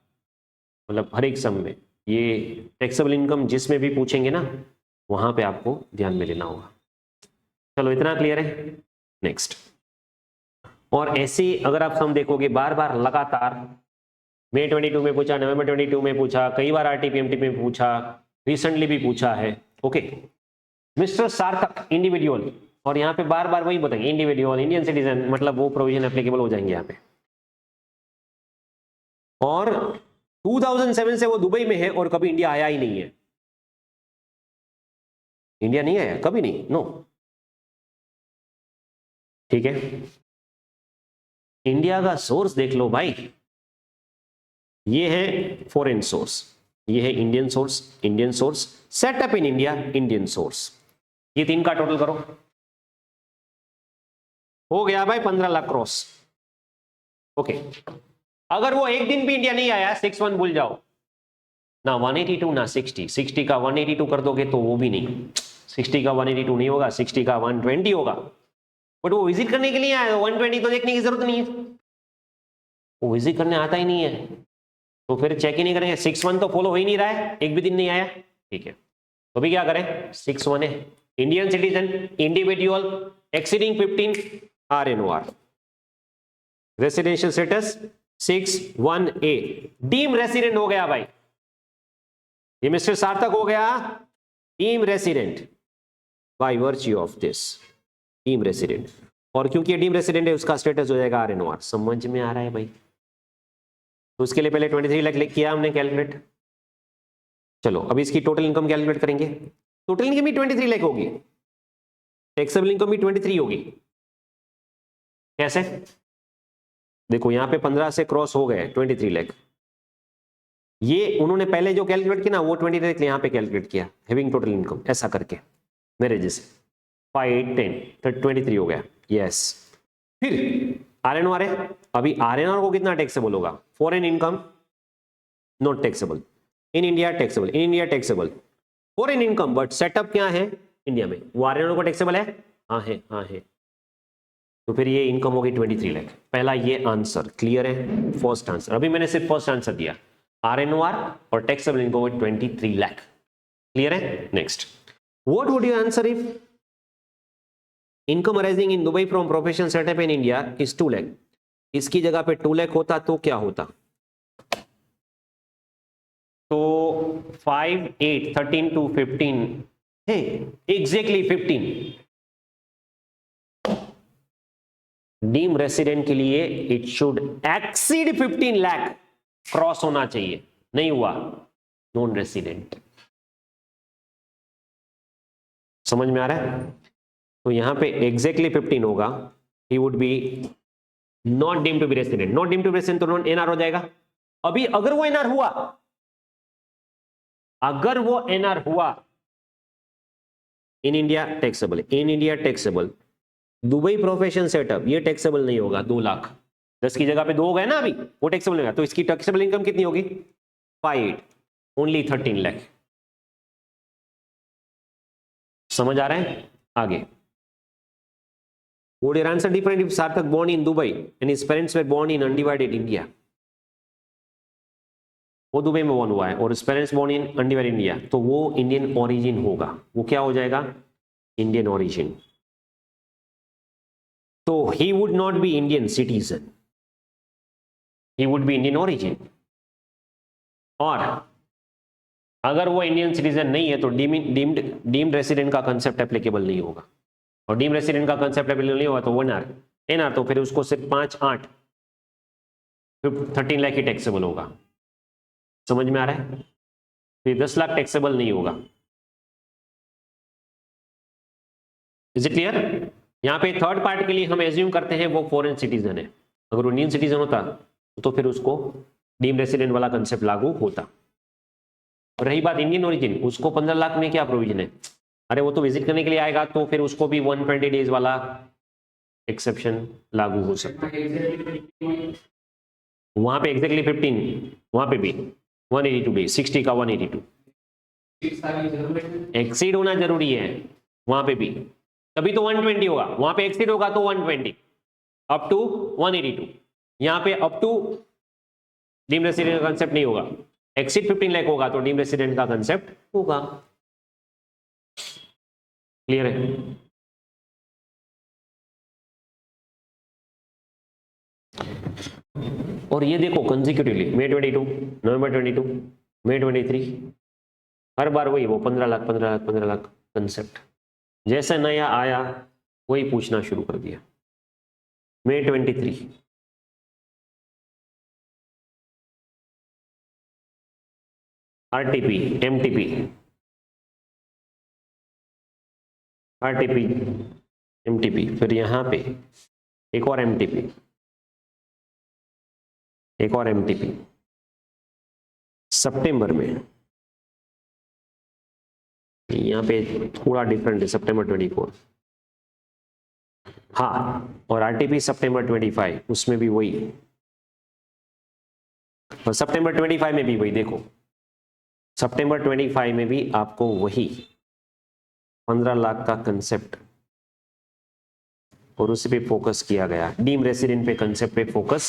मतलब हर एक सम में, ये टैक्सेबल इनकम जिसमें भी पूछेंगे ना वहां पे आपको ध्यान में लेना होगा। चलो इतना क्लियर है? नेक्स्ट। और ऐसे अगर आप सम देखोगे बार बार लगातार, मई 22 में पूछा, नवंबर 22 में पूछा, कई बार RTPMT में पूछा, रिसेंटली भी पूछा है। ओके, मिस्टर सार्थक इंडिविजुअल, और यहाँ पे बार बार वही बताएंगे इंडिविजुअल, इंडियन सिटीजन, मतलब वो प्रोविजन एप्लीकेबल हो जाएंगे यहाँ पे। और 2007 से वो दुबई में है और कभी इंडिया आया ही नहीं है। इंडिया नहीं आया कभी नहीं, नो। ठीक है, इंडिया का सोर्स देख लो भाई, ये है फॉरेन सोर्स, ये है Indian source, Indian source, setup in India, Indian source, ये तीन का टोटल करो। हो गया भाई 15 लाख क्रॉस। ओके, अगर वो एक दिन भी इंडिया नहीं आया 61 भूल जाओ ना, 182 ना 60, 60 का 182 कर दोगे तो वो भी नहीं, 60 का 182 नहीं होगा, 60 का 120 होगा, बट वो विजिट करने के लिए आया, 120 तो देखने की जरूरत नहीं है, वो विजिट करने आता ही नहीं है, तो फिर चेक ही नहीं करेंगे। 61 तो फॉलो हो ही नहीं रहा है, एक भी दिन नहीं आया, ठीक है, तो भी क्या करें, 61 है, Indian citizen, individual, exceeding 15, RNOR, residential status 61A, deem resident हो गया भाई, ये मिस्टर सार्थक हो गया deem resident by virtue of this, deem resident, और क्योंकि ये डीम रेसिडेंट है उसका स्टेटस हो जाएगा RNOR। समझ में आ रहा है भाई? तो उसके लिए पहले 23 लाख किया हमने कैलकुलेट। चलो अभी इसकी टोटल इनकम कैलकुलेट करेंगे। टोटल इनकम भी 23 लाख होगी, टैक्सेबल इनकम भी 23 होगी। कैसे? देखो यहां पे 15 से क्रॉस हो गए 23 लाख, ये उन्होंने पहले जो कैलकुलेट किया ना वो 23 लाख यहां पे कैलकुलेट किया, हैविंग टोटल इनकम ऐसा करके मेरे जैसे 5 10 23 हो गया। यस, फिर RNOR है, अभी RNOR को कितना टैक्सेबल होगा? Foreign income not taxable, in India taxable, in India taxable, foreign income but setup क्या है इंडिया में, वो RNOR को टैक्सेबल है, हाँ है, हाँ है, तो फिर ये इनकम होगी 23 लाख। पहला ये आंसर क्लियर है, फर्स्ट आंसर, अभी मैंने सिर्फ फर्स्ट आंसर दिया, RNOR और टैक्सेबल इनकम होगी 23 लाख। क्लियर है? Next, what would you answer if income arising in Dubai from professional setup in India is 2 lakh, इसकी जगह पे 2 लाख होता तो क्या होता? तो 5 8 13 to 15 है, एग्जैक्टली 15। डीम रेसिडेंट के लिए it should exceed 15 lakh cross होना चाहिए, नहीं हुआ, नॉन रेसिडेंट। समझ में आ रहा है? तो यहां पे एग्जैक्टली 15 होगा, he would be not deem to be resident, not deem to be resident तो नॉन NR हो जाएगा। अभी अगर वो NR हुआ, अगर वो NR हुआ, इन India taxable, in India taxable, Dubai profession setup ये टैक्सेबल नहीं होगा, 2 लाख, 10 की जगह पे 2 हो गए ना अभी, वो टैक्सेबल नहीं होगा, तो इसकी टैक्सेबल इनकम कितनी होगी? 5 ओनली 13 लाख। समझ आ रहा है? आगे, would your answer different if Sarthak born in Dubai and his parents were born in undivided India? वो दुबई में born हुआ है और his parents born in undivided India, तो वो इंडियन ओरिजिन होगा, वो क्या हो जाएगा? Indian origin. तो he would not be Indian citizen, he would be Indian origin, और अगर वो इंडियन सिटीजन नहीं है तो डीम्ड रेसिडेंट का कंसेप्ट एप्लीकेबल नहीं होगा, और डीम रेसिडेंट का कंसेप्ट एप्लीकेबल नहीं होगा तो 1 NR, तो फिर उसको सिर्फ 5 8 13 लाख ही टैक्सेबल होगा। समझ में आ रहा है? फिर 10 लाख टैक्सेबल नहीं होगा। Is it clear? यहाँ पे थर्ड पार्ट के लिए हम एज्यूम करते हैं वो फॉरेन सिटीजन है, अगर वो इंडियन सिटीजन होता तो फिर उसको डीम रेसिडेंट वाला कंसेप्ट लागू होता। और रही बात इंडियन ओरिजिन, उसको 15 लाख में क्या प्रोविजन है? अरे वो तो विजिट करने के लिए आएगा तो फिर उसको भी 120 डेज वाला एक्सेप्शन लागू हो सकता है। वहां पे एग्जैक्टली 15, वहां पे भी 182 डेज, 60 का 182 एक्सीड होना जरूरी है, वहां पे भी तभी तो 120 होगा, वहां पे एक्सीड होगा तो 120 अप टू 182, यहां पे अप टू डीम रेसिडेंट का कंसेप्ट नहीं होगा, एक्सीड 15 लाख होगा तो डीम रेसिडेंट का कंसेप्ट होगा। क्लियर है? और ये देखो कंसेक्यूटिवली मई 22, नवंबर 22, मई 23, हर बार वही वो 15 लाख 15 लाख 15 लाख कंसेप्ट, जैसे नया आया वही पूछना शुरू कर दिया। मई 23, RTP, MTP, RTP, MTP, फिर यहां पे एक और MTP, एक और MTP सितंबर में, यहाँ पे थोड़ा डिफरेंट है, सितंबर 24, हाँ, और आरटीपी सितंबर 25 उसमें भी वही, और सितंबर 25 में भी वही। देखो सितंबर 25 में भी आपको वही 15 लाख का कंसेप्ट और उसी पे फोकस किया गया, डीम रेसिडेंट पे कंसेप्ट पे फोकस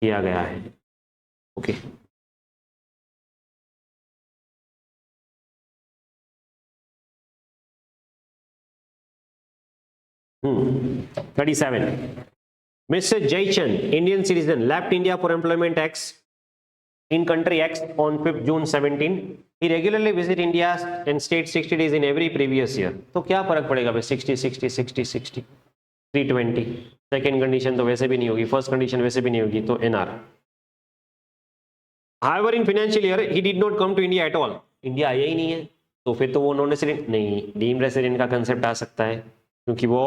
किया गया है। Okay, Hmm. 37. Mr. Jaychand, Indian citizen, left India for employment X in country X on 5th June 17. He regularly visit India and stayed 60 days in every previous year. तो क्या फर्क पड़ेगा भाई, 60 60 60 60 320। सेकेंड कंडीशन तो वैसे भी नहीं होगी, फर्स्ट कंडीशन वैसे भी नहीं होगी, तो NR. However, in financial year he did not come to India at all. India आया ही नहीं है, तो फिर तो वो नॉन रेसिडेंट नहीं, डीम रेसिडेंट का कंसेप्ट आ सकता है क्योंकि वो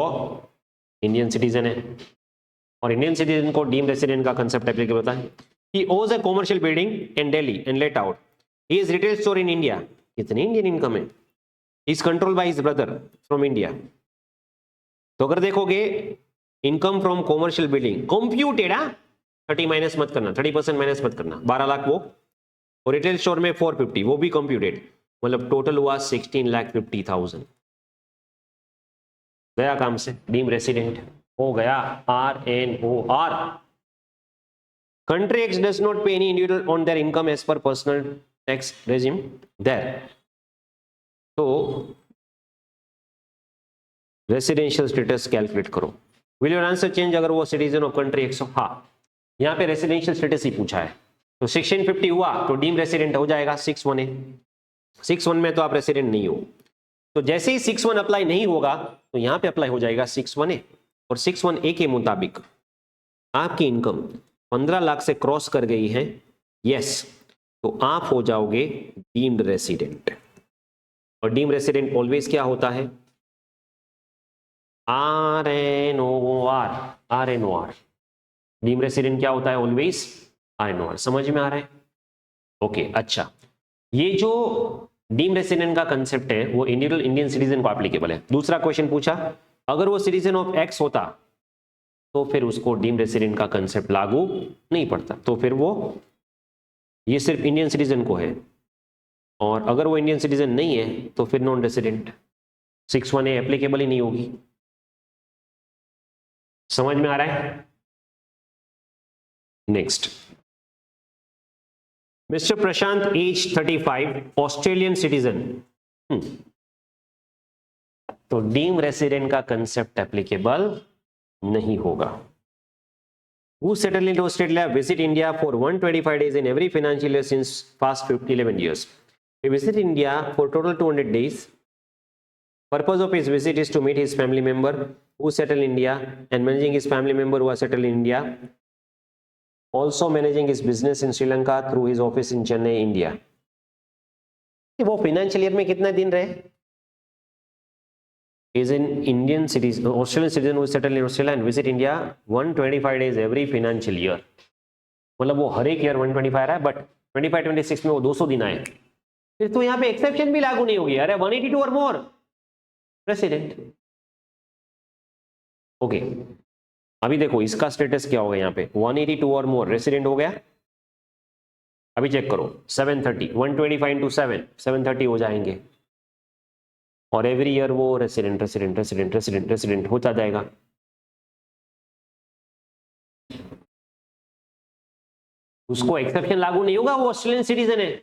इंडियन सिटीजन है, और इंडियन सिटीजन को डीम रेसिडेंट का कंसेप्ट एप्लीकेबल होता है। He owns a commercial building in Delhi and let out. He has retail store in India. कितनी इंडियन इनकम है? He is controlled by his brother from India. तो अगर देखोगे income from commercial building computed, 30 minus मत करना, 30% minus मत करना, 12 लाख वो, और रिटेल स्टोर में 450 वो भी कंप्यूटेड, मतलब टोटल हुआ 16,50,000। गया काम से, डीम रेसिडेंट हो गया, RNOR। Country X does not pay any individual on their income as per personal tax regime there. तो रेसिडेंशियल स्टेटस कैलकुलेट करो। विल योर आंसर चेंज अगर वो सिटीजन ऑफ कंट्री एक्स? हाँ, यहाँ पे रेसिडेंशियल स्टेटस ही पूछा है, तो 1650 हुआ तो डीम रेसिडेंट हो जाएगा 61A। 61 में तो आप रेसिडेंट नहीं हो, तो जैसे ही 61 अप्लाई नहीं होगा तो यहाँ पे अप्लाई हो जाएगा 61A, और 61A के मुताबिक आपकी इनकम 15 लाख से क्रॉस कर गई है, यस, तो आप हो जाओगे डीम्ड रेसिडेंट। और डीम रेसिडेंट ऑलवेज क्या होता है? RNOR। RNOR डीम रेसिडेंट क्या होता है? Always RNOR। समझ में आ रहा है? ओके, अच्छा, ये जो डीम रेसिडेंट का कंसेप्ट है वो इंडियन सिटीजन को एप्लीकेबल है। दूसरा क्वेश्चन पूछा, अगर वो सिटीजन ऑफ एक्स होता तो फिर उसको डीम रेसिडेंट का कंसेप्ट लागू नहीं पड़ता, तो फिर वो ये सिर्फ इंडियन सिटीजन को है, और अगर वो इंडियन सिटीजन नहीं है तो फिर नॉन रेसिडेंट, 61A एप्लीकेबल ही नहीं होगी। समझ में आ रहा है? नेक्स्ट, मिस्टर प्रशांत एज 35, ऑस्ट्रेलियन सिटीजन। तो डीम रेसिडेंट का कंसेप्ट एप्लीकेबल नहीं होगा। Who settled in Australia visit India for 125 days in every financial year since past 11 years. He visited India for total 200 days. Purpose of his visit is to meet his family member who settled in India and managing his family member who are settled in India. Also managing his business in Sri Lanka through his office in Chennai, India. वो financial year में कितना दिन रहे? Is an Indian citizen, Australian citizen who settled in Australia and visit India 125 days every financial year. मतलब वो हर एक year 125 रहा है, बट 25-26 में वो 200 दिन आए, फिर तो यहाँ पे एक्सेप्शन भी लागू नहीं होगी। अरे 182 और मोर रेसिडेंट। ओके, अभी देखो इसका स्टेटस क्या होगा, यहाँ पे 182 और मोर रेसिडेंट हो गया। अभी चेक करो 730, 125 इंटू 730 हो जाएंगे, और एवरी ईयर वो resident resident resident resident resident होता जाएगा। उसको एक्सेप्शन लागू नहीं होगा, वो ऑस्ट्रेलियन सिटीजन है।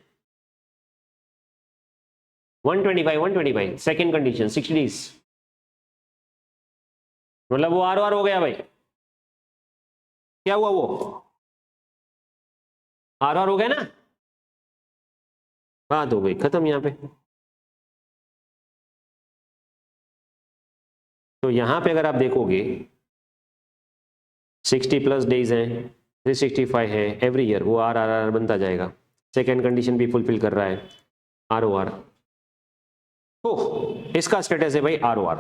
125 सेकेंड कंडीशन 60 डेज, मतलब वो ROR हो गया भाई। क्या हुआ? वो ROR हो गया ना, बात हो गई खत्म यहाँ पे। तो यहां पे अगर आप देखोगे 60 प्लस डेज हैं, 365 है एवरी ईयर, वो RRR बनता जाएगा। सेकेंड कंडीशन भी फुलफिल कर रहा है, ROR। तो इसका स्टेटस है भाई ROR।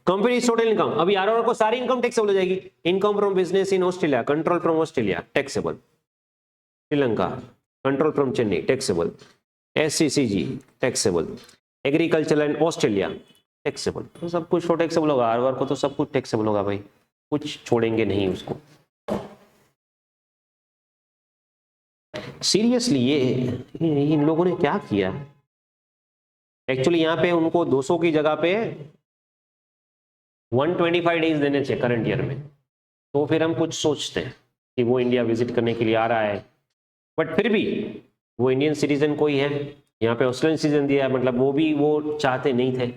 कंपनी टोटल इनकम, अभी ROR को सारी इनकम टैक्सेबल हो जाएगी। Income from business in Australia, control from Australia taxable, Sri Lanka control from Chennai taxable, SCCG taxable, agriculture and Australia taxable, तो सब कुछ तो टैक्सेबल होगा, हर वर्क को तो सब कुछ टैक्सेबल होगा भाई, कुछ छोड़ेंगे नहीं उसको। सीरियसली ये इन लोगों ने क्या किया? एक्चुअली यहाँ पे उनको 200 की जगह पे 125 डेज देने चाहिए करंट ईयर में, तो फिर हम कुछ सोचते हैं कि वो इंडिया विजिट करने के लिए आ रहा है, बट फिर भी वो इंडियन सिटीजन कोई है, यहाँ पे ऑस्ट्रेलियन सिटीजन दिया है, मतलब वो भी वो चाहते नहीं थे।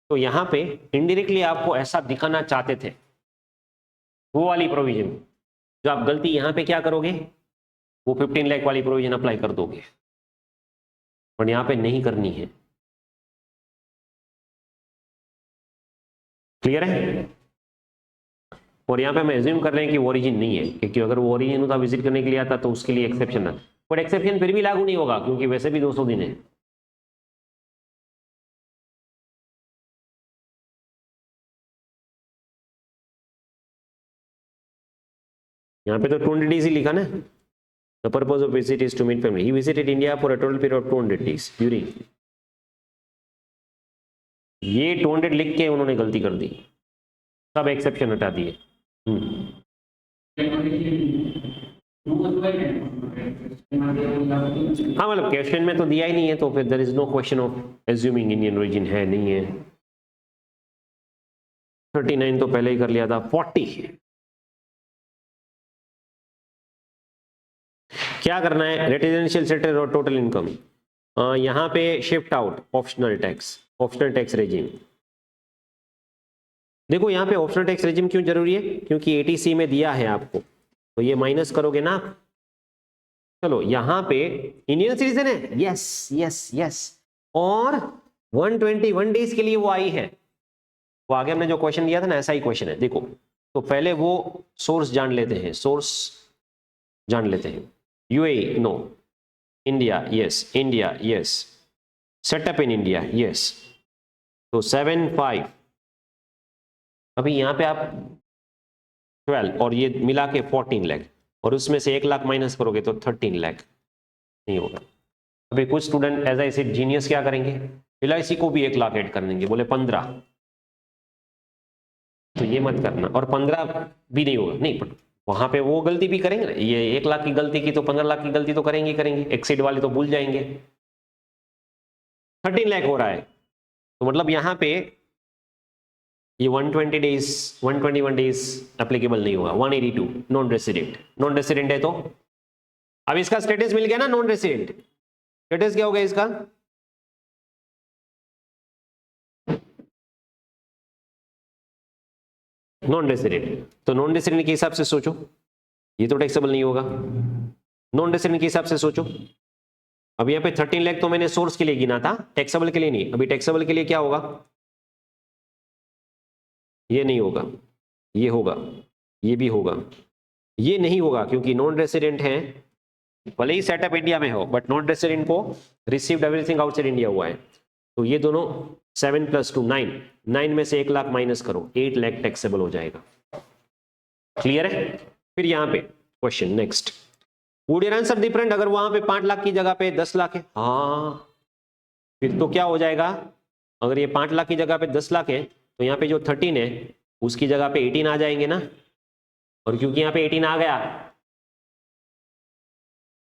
तो यहाँ पे इनडायरेक्टली आपको ऐसा दिखाना चाहते थे, वो वाली प्रोविजन जो आप गलती यहाँ पे क्या करोगे, वो 15 लाख वाली प्रोविजन अप्लाई कर दोगे, और यहाँ पे नहीं करनी है। क्लियर है? और यहाँ पे हम एज्यूम कर रहे हैं कि ओरिजिन नहीं है, क्योंकि अगर वो ओरिजिन होता विजिट करने के लिए आता तो उसके लिए एक्सेप्शन है, बट एक्सेप्शन फिर भी लागू नहीं होगा क्योंकि वैसे भी 200 दिन है। यहाँ पे तो 200 डेज ही लिखा ना, the purpose of visit is to meet family, he visited India for a total period of 200 days during, ये 200 लिख के उन्होंने गलती कर दी, सब एक्सेप्शन हटा दिए। हाँ मतलब क्वेश्चन में तो दिया ही नहीं है, तो फिर there is no question of assuming Indian origin है नहीं है। 39 तो पहले ही कर लिया था। 40 क्या करना है, रेजिडेंशियल सेटल और टोटल इनकम, यहाँ पे shift out optional tax regime. देखो यहाँ पे ऑप्शनल टैक्स रेजिम क्यों जरूरी है, क्योंकि एटीसी में दिया है आपको, तो ये माइनस करोगे ना। चलो यहाँ पे इंडियन सिटीजन है, यस यस यस, और 121 डेज के लिए वो आई है, वो आगे हमने जो क्वेश्चन दिया था ना, ऐसा ही क्वेश्चन है। देखो तो पहले वो सोर्स जान लेते हैं, सोर्स जान लेते हैं। UAE no, India yes, India yes, setup in India yes, तो 7-5, अभी यहाँ पे आप 12 और ये मिला के 14 लाख, और उसमें से 1 लाख माइनस करोगे तो 13 लाख, नहीं होगा। अभी कुछ student as I said genius क्या करेंगे, एलआईसी को भी 1 लाख ऐड कर देंगे, बोले 15, तो ये मत करना, और 15 भी नहीं होगा, नहीं बट वहां पे वो गलती भी करेंगे ना, ये 1 लाख की गलती की तो 15 लाख की गलती तो करेंगे करेंगे, एक्सीड वाले तो भूल जाएंगे। 13 लाख हो रहा है, तो मतलब यहाँ पे ये 121 डेज एप्लीकेबल नहीं होगा। 182 नॉन रेसिडेंट है, तो अब इसका स्टेटस मिल गया ना, नॉन रेसिडेंट स्टेटस क्या हो गया इसका, नॉन रेसिडेंट, तो नॉन रेसिडेंट के हिसाब से सोचो, ये तो टैक्सेबल नहीं होगा। नॉन रेसिडेंट के हिसाब से सोचो, अब यहाँ पे 13 लाख तो मैंने सोर्स के लिए गिना था, टैक्सेबल के लिए नहीं। अभी टैक्सेबल के लिए क्या होगा, ये नहीं होगा, ये होगा, ये भी होगा, ये नहीं होगा क्योंकि नॉन रेसिडेंट है, भले ही सेटअप इंडिया में हो, बट नॉन रेसिडेंट को रिसीव्ड एवरीथिंग आउटसाइड इंडिया हुआ है, तो ये दोनों 7 + 2 9 में से 1 लाख माइनस करो, 8 लाख टैक्सेबल हो जाएगा। क्लियर है? फिर यहाँ पे question next, would your answer different अगर वहां पे 5 लाख की जगह पे 10 लाख है? हाँ, फिर तो क्या हो जाएगा, अगर ये 5 लाख की जगह पे 10 लाख है, तो यहाँ पे जो 13 है उसकी जगह पे 18 आ जाएंगे ना, और क्योंकि यहाँ पे 18 आ गया,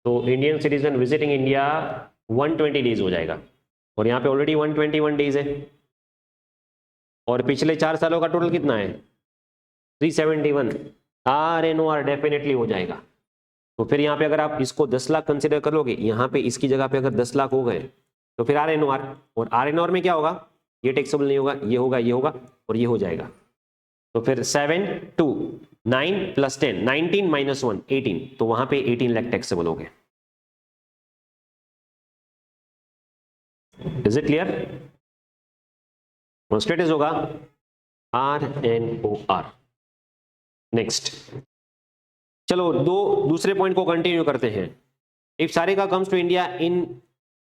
तो Indian citizen visiting India 120 days हो जाएगा, और यहाँ पे ऑलरेडी 121 डेज है, और पिछले 4 सालों का टोटल कितना है 371, RNOR डेफिनेटली हो जाएगा। तो फिर यहाँ पे अगर आप इसको 10 लाख कंसिडर करोगे, यहाँ पे इसकी जगह पे अगर 10 लाख हो गए, तो फिर RNOR, और RNOR में क्या होगा, ये टैक्सेबल नहीं होगा, ये होगा, ये होगा, और ये हो जाएगा। तो फिर 7 2 9 + 10 19 - 1 18, तो वहां पे 18 लाख टैक्सेबल हो गए। Is it clear? स्टेटस होगा RNOR। नेक्स्ट, चलो दूसरे पॉइंट को कंटिन्यू करते हैं। If Sarika comes to India in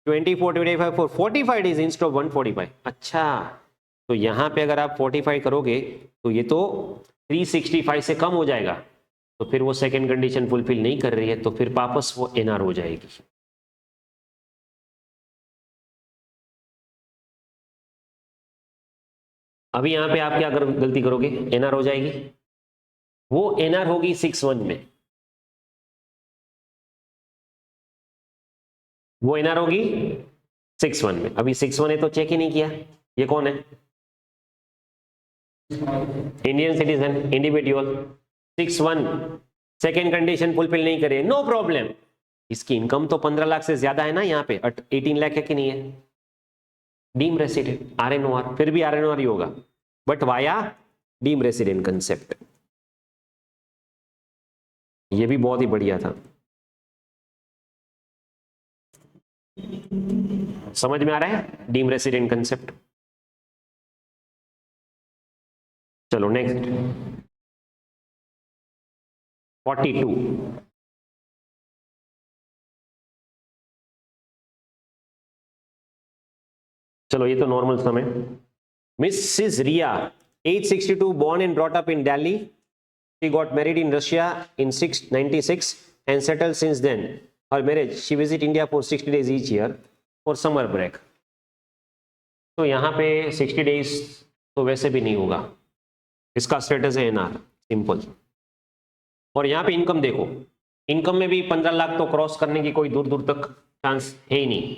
24-25 for 45 days instead of 145, अच्छा, तो यहाँ पे अगर आप 45 करोगे तो ये तो 365 से कम हो जाएगा, तो फिर वो सेकंड कंडीशन फुलफिल नहीं कर रही है, तो फिर वापस वो NR हो जाएगी। अभी यहाँ पे आप क्या गलती करोगे, एनआर हो जाएगी, वो एनआर होगी 6-1 में, वो एनआर होगी 6-1 में। अभी 6-1 है तो चेक ही नहीं किया, ये कौन है, Indian citizen individual, 6-1 second condition fulfil नहीं करे, नो प्रॉब्लम। इसकी इनकम तो 15 लाख से ज्यादा है ना, यहाँ पे 18 लाख है कि नहीं है, डीम रेसिडेंट आरएनओआर, फिर भी आरएनओआर ही होगा but via deem resident concept. ये भी बहुत ही बढ़िया था, समझ में आ रहा है डीम रेसिडेंट कंसेप्ट। चलो नेक्स्ट 42, चलो ये तो नॉर्मल सम है। Mrs Riya age 62, born and brought up in Delhi, she got married in Russia in 96 and settled since then. Her marriage, she visit India for 60 days each year for summer break. तो यहाँ पे 60 days तो वैसे भी नहीं होगा, इसका status है एनआर, सिंपल। और यहाँ पे इनकम देखो, इनकम में भी 15 लाख तो क्रॉस करने की कोई दूर दूर तक चांस है ही नहीं,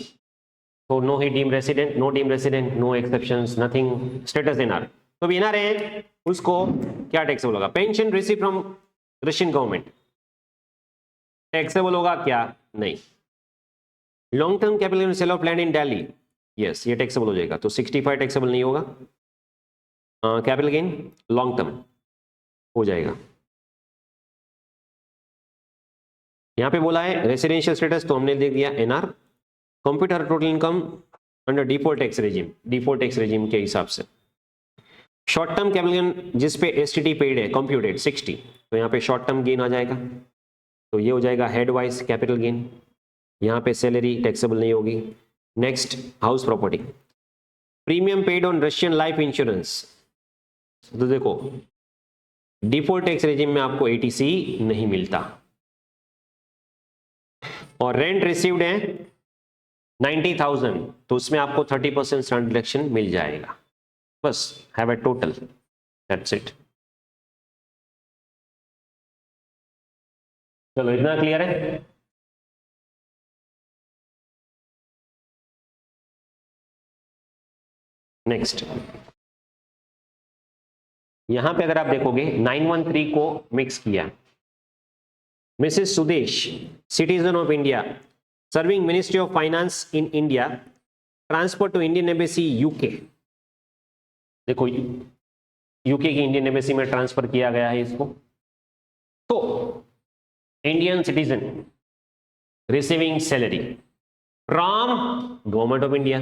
तो नो ही deem resident, no deem resident, no exceptions, nothing, status NR. तो एनआर है उसको क्या टैक्सेबल होगा, pension receive from Russian government, taxable होगा क्या, नहीं। Long term capital sale of land in Delhi, yes ये टैक्सेबल हो जाएगा, तो 65 टैक्सेबल नहीं होगा। कैपिटल गेन लॉन्ग टर्म हो जाएगा। यहाँ पे बोला है रेसिडेंशियल स्टेटस, तो हमने देख दिया NR. Computer total income under default tax regime, default tax regime के हिसाब से। शॉर्ट टर्म कैपिटल गेन जिस पे एसटीटी पेड है कंप्यूटेड 60, तो यहाँ पे शॉर्ट टर्म गेन आ जाएगा, तो ये हो जाएगा हेड वाइज कैपिटल गेन। यहाँ पे सैलरी टैक्सेबल नहीं होगी। Next house property, premium paid on Russian life insurance, तो देखो डिफॉल्ट टैक्स रेजिम में आपको एटीसी नहीं मिलता। और रेंट रिसीव्ड है 90,000, तो उसमें आपको 30% डिडक्शन मिल जाएगा, बस have a total, that's it. चलो इतना क्लियर है। नेक्स्ट यहां पे अगर आप देखोगे 913 को मिक्स किया, Mrs Sudesh citizen of India serving ministry of finance in India, transfer to Indian embassy UK. देखो यूके की इंडियन एम्बेसी में ट्रांसफर किया गया है इसको, तो Indian citizen receiving salary from government of India,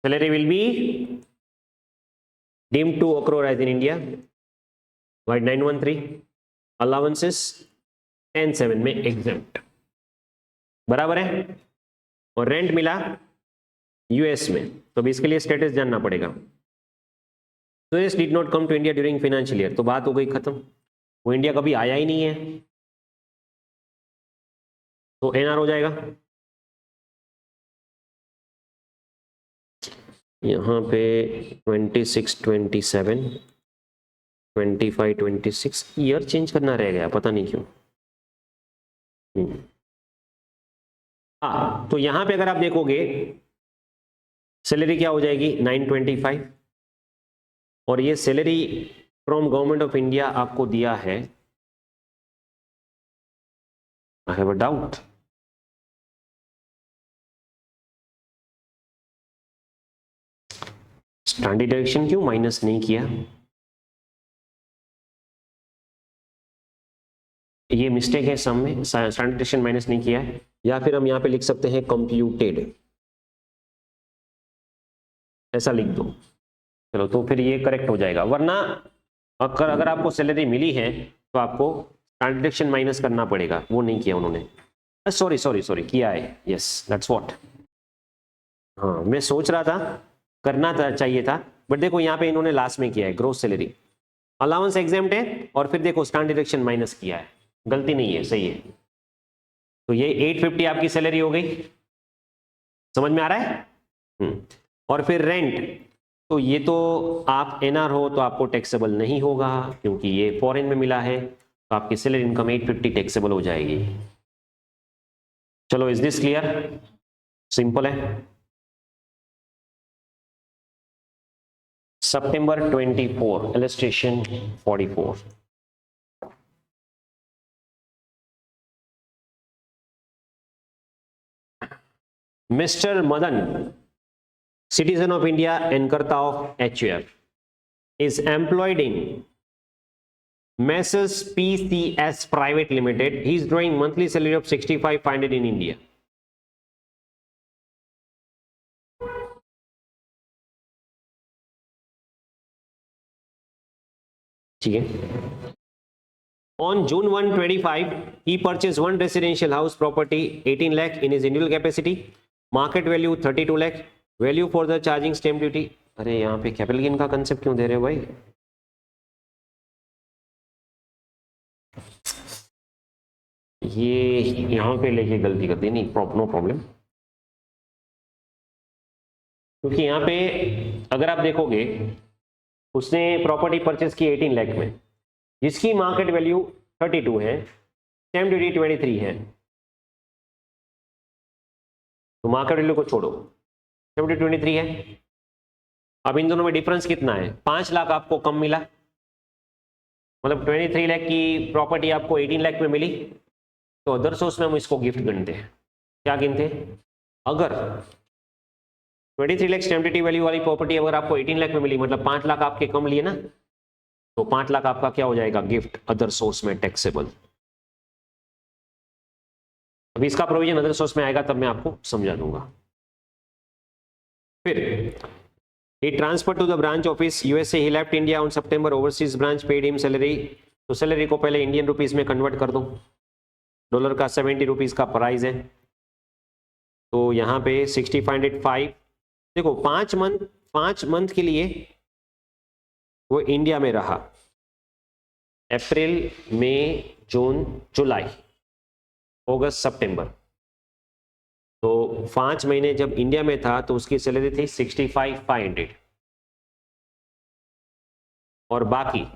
salary will be deemed to accrue as in India by 913, allowances 10(7) में exempt, बराबर है। और रेंट मिला यूएस में, तो भी इसके लिए स्टेटस जानना पड़ेगा। Suresh did not come to India during financial year, तो बात हो गई खत्म, वो इंडिया कभी आया ही नहीं है, तो एनआर हो जाएगा। यहाँ पे 26, 27, 25, 26 ईयर चेंज करना रह गया, पता नहीं क्यों। हाँ, तो यहाँ पे अगर आप देखोगे सैलरी क्या हो जाएगी 925, और ये salary from government of India आपको दिया है, I have a doubt, standard deduction क्यों माइनस नहीं किया, ये मिस्टेक है सम में, स्टैंडर्ड डिडक्शन माइनस नहीं किया है। या फिर हम यहाँ पे लिख सकते हैं कंप्यूटेड, ऐसा लिख दो, चलो तो फिर ये करेक्ट हो जाएगा। वरना अगर आपको सैलरी मिली है तो आपको स्टैंडर्ड डिडक्शन माइनस करना पड़ेगा, वो नहीं किया उन्होंने। सॉरी किया है, यस दैट्स व्हाट। हाँ मैं सोच रहा था करना था, चाहिए था, बट देखो यहाँ पे इन्होंने लास्ट में किया है, ग्रोस सैलरी अलाउंस एग्जाम्प्ट है, और फिर देखो स्टैंडर्ड डिडक्शन माइनस किया है, गलती नहीं है, सही है। तो ये 850 आपकी सैलरी हो गई, समझ में आ रहा है। और फिर रेंट तो ये तो आप एनआर हो तो आपको टैक्सेबल नहीं होगा क्योंकि ये फॉरेन में मिला है, तो आपकी सैलरी इनकम 850 टैक्सेबल हो जाएगी। चलो, इज दिस क्लियर? सिंपल है। September 24, illustration 44. Mr. Madan, citizen of India and Karta of HUF, is employed in Messrs PCS Private Limited. He is drawing monthly salary of 65,500 in India. ठीक है। On June 1, 25, he purchased one residential house property 18 lakh in his individual capacity. Market value 32 lakh. Value for the charging stamp duty. अरे यहाँ पे capital gain का concept क्यों दे रहे हो भाई? ये यहाँ पे लेके गलती कर दी। नहीं, नो प्रॉब्लम, क्योंकि यहाँ पे अगर आप देखोगे उसने प्रॉपर्टी परचेस की 18 लाख में, जिसकी मार्केट वैल्यू 32 है, स्टैम्प ड्यूटी 23 है, तो मार्केट वैल्यू को छोड़ो, स्टैम्प ड्यूटी 23 है। अब इन दोनों में डिफरेंस कितना है? 5 लाख आपको कम मिला, मतलब 23 लाख की प्रॉपर्टी आपको 18 लाख में मिली, तो अदर सोर्स में हम इसको गिफ्ट गिनते हैं। क्या गिनते हैं? अगर 23 लाख स्टैम्प ड्यूटी वैल्यू वाली प्रॉपर्टी अगर आपको 18 लाख में मिली, मतलब 5 लाख आपके कम लिए ना, तो 5 लाख आपका क्या हो जाएगा? गिफ्ट, अदर सोर्स में टैक्सेबल। अभी इसका प्रोविजन अदर सोर्स में आएगा तब मैं आपको समझा दूंगा। फिर he transferred to the branch office USA. He left India on September. Overseas branch paid him salary. तो सैलरी को पहले इंडियन रुपीस में कन्वर्ट कर दो। डॉलर का 70 रुपीज का प्राइस है, तो यहाँ पे 6505। देखो 5 मंथ के लिए वो इंडिया में रहा, अप्रैल, मई, जून, जुलाई, अगस्त, सितंबर। तो 5 महीने जब इंडिया में था तो उसकी सैलरी थी 65,500, और बाकी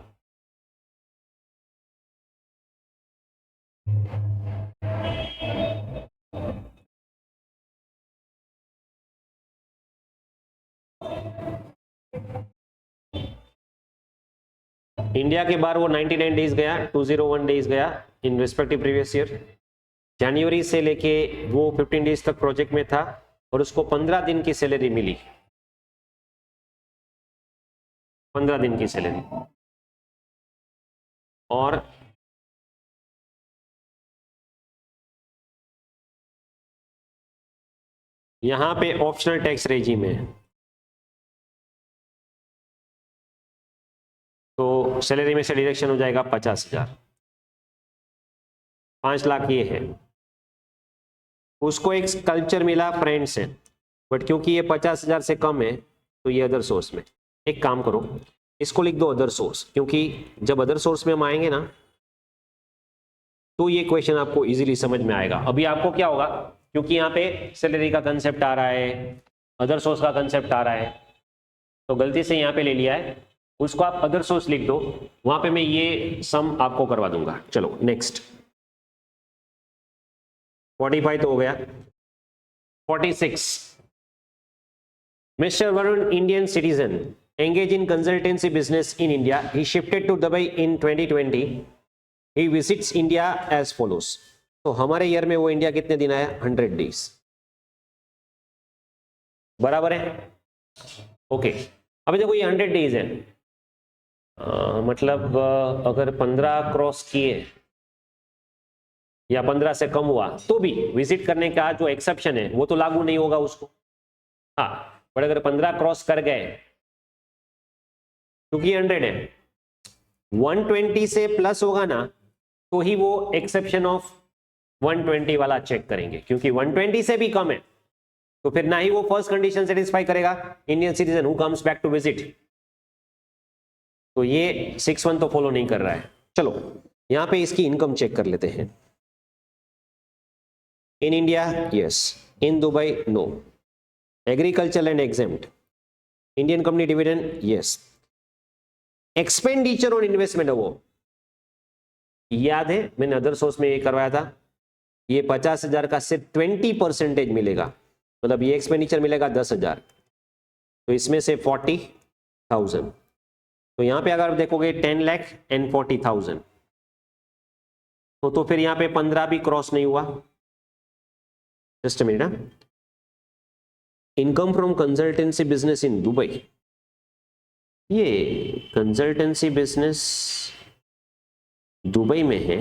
इंडिया के बाहर वो 99 डेज गया, 201 डेज गया इन रिस्पेक्टिव प्रीवियस ईयर। जनवरी से लेके वो 15 डेज तक प्रोजेक्ट में था और उसको 15 दिन की सैलरी मिली, 15 दिन की सैलरी। और यहां पे ऑप्शनल टैक्स रेजिम है, तो सैलरी में से डिडक्शन हो जाएगा 50,000। 5 लाख ये है। उसको एक स्कल्पचर मिला फ्रेंड से, बट क्योंकि ये 50,000 से कम है तो ये अदर सोर्स में। एक काम करो, इसको लिख दो अदर सोर्स, क्योंकि जब अदर सोर्स में हम आएंगे ना तो ये क्वेश्चन आपको इजीली समझ में आएगा। अभी आपको क्या होगा, क्योंकि यहाँ पे सैलरी का कंसेप्ट आ रहा है, अदर सोर्स का कंसेप्ट आ रहा है, तो गलती से यहाँ पे ले लिया है, उसको आप अदर सोर्स लिख दो, वहां पे मैं ये सम आपको करवा दूंगा। चलो नेक्स्ट, 45 तो हो गया। 46, Mr. Varun, Indian citizen, engaged in consultancy business in India. He shifted to Dubai in 2020. He visits India as follows. तो हमारे ईयर में वो इंडिया कितने दिन आया? 100 डेज। बराबर है? ओके, अभी देखो ये 100 डेज है, मतलब अगर 15 क्रॉस किए या 15 से कम हुआ तो भी विजिट करने का जो एक्सेप्शन है वो तो लागू नहीं होगा उसको। हाँ, बट अगर 15 क्रॉस कर गए, क्योंकि 100 है, 120 से प्लस होगा ना तो ही वो एक्सेप्शन ऑफ 120 वाला चेक करेंगे, क्योंकि 120 से भी कम है तो फिर ना ही वो फर्स्ट कंडीशन सेटिस्फाई करेगा, Indian citizen who comes back to visit. तो ये 61 तो फॉलो नहीं कर रहा है। चलो यहां पे इसकी इनकम चेक कर लेते हैं। In India yes, in Dubai no, agriculture and exempt, Indian company dividend, yes. Expenditure on investment है वो याद है, मैंने अदर सोर्स में ये करवाया था। ये 50,000 का सिर्फ 20% मिलेगा, मतलब ये एक्सपेंडिचर मिलेगा 10,000, तो इसमें से 40,000। तो यहां पे अगर देखोगे 10 लाख एंड 40,000, तो फिर यहां पे 15 भी क्रॉस नहीं हुआ। Just a minute. Income from consultancy business in Dubai, ये कंसल्टेंसी बिजनेस दुबई में है।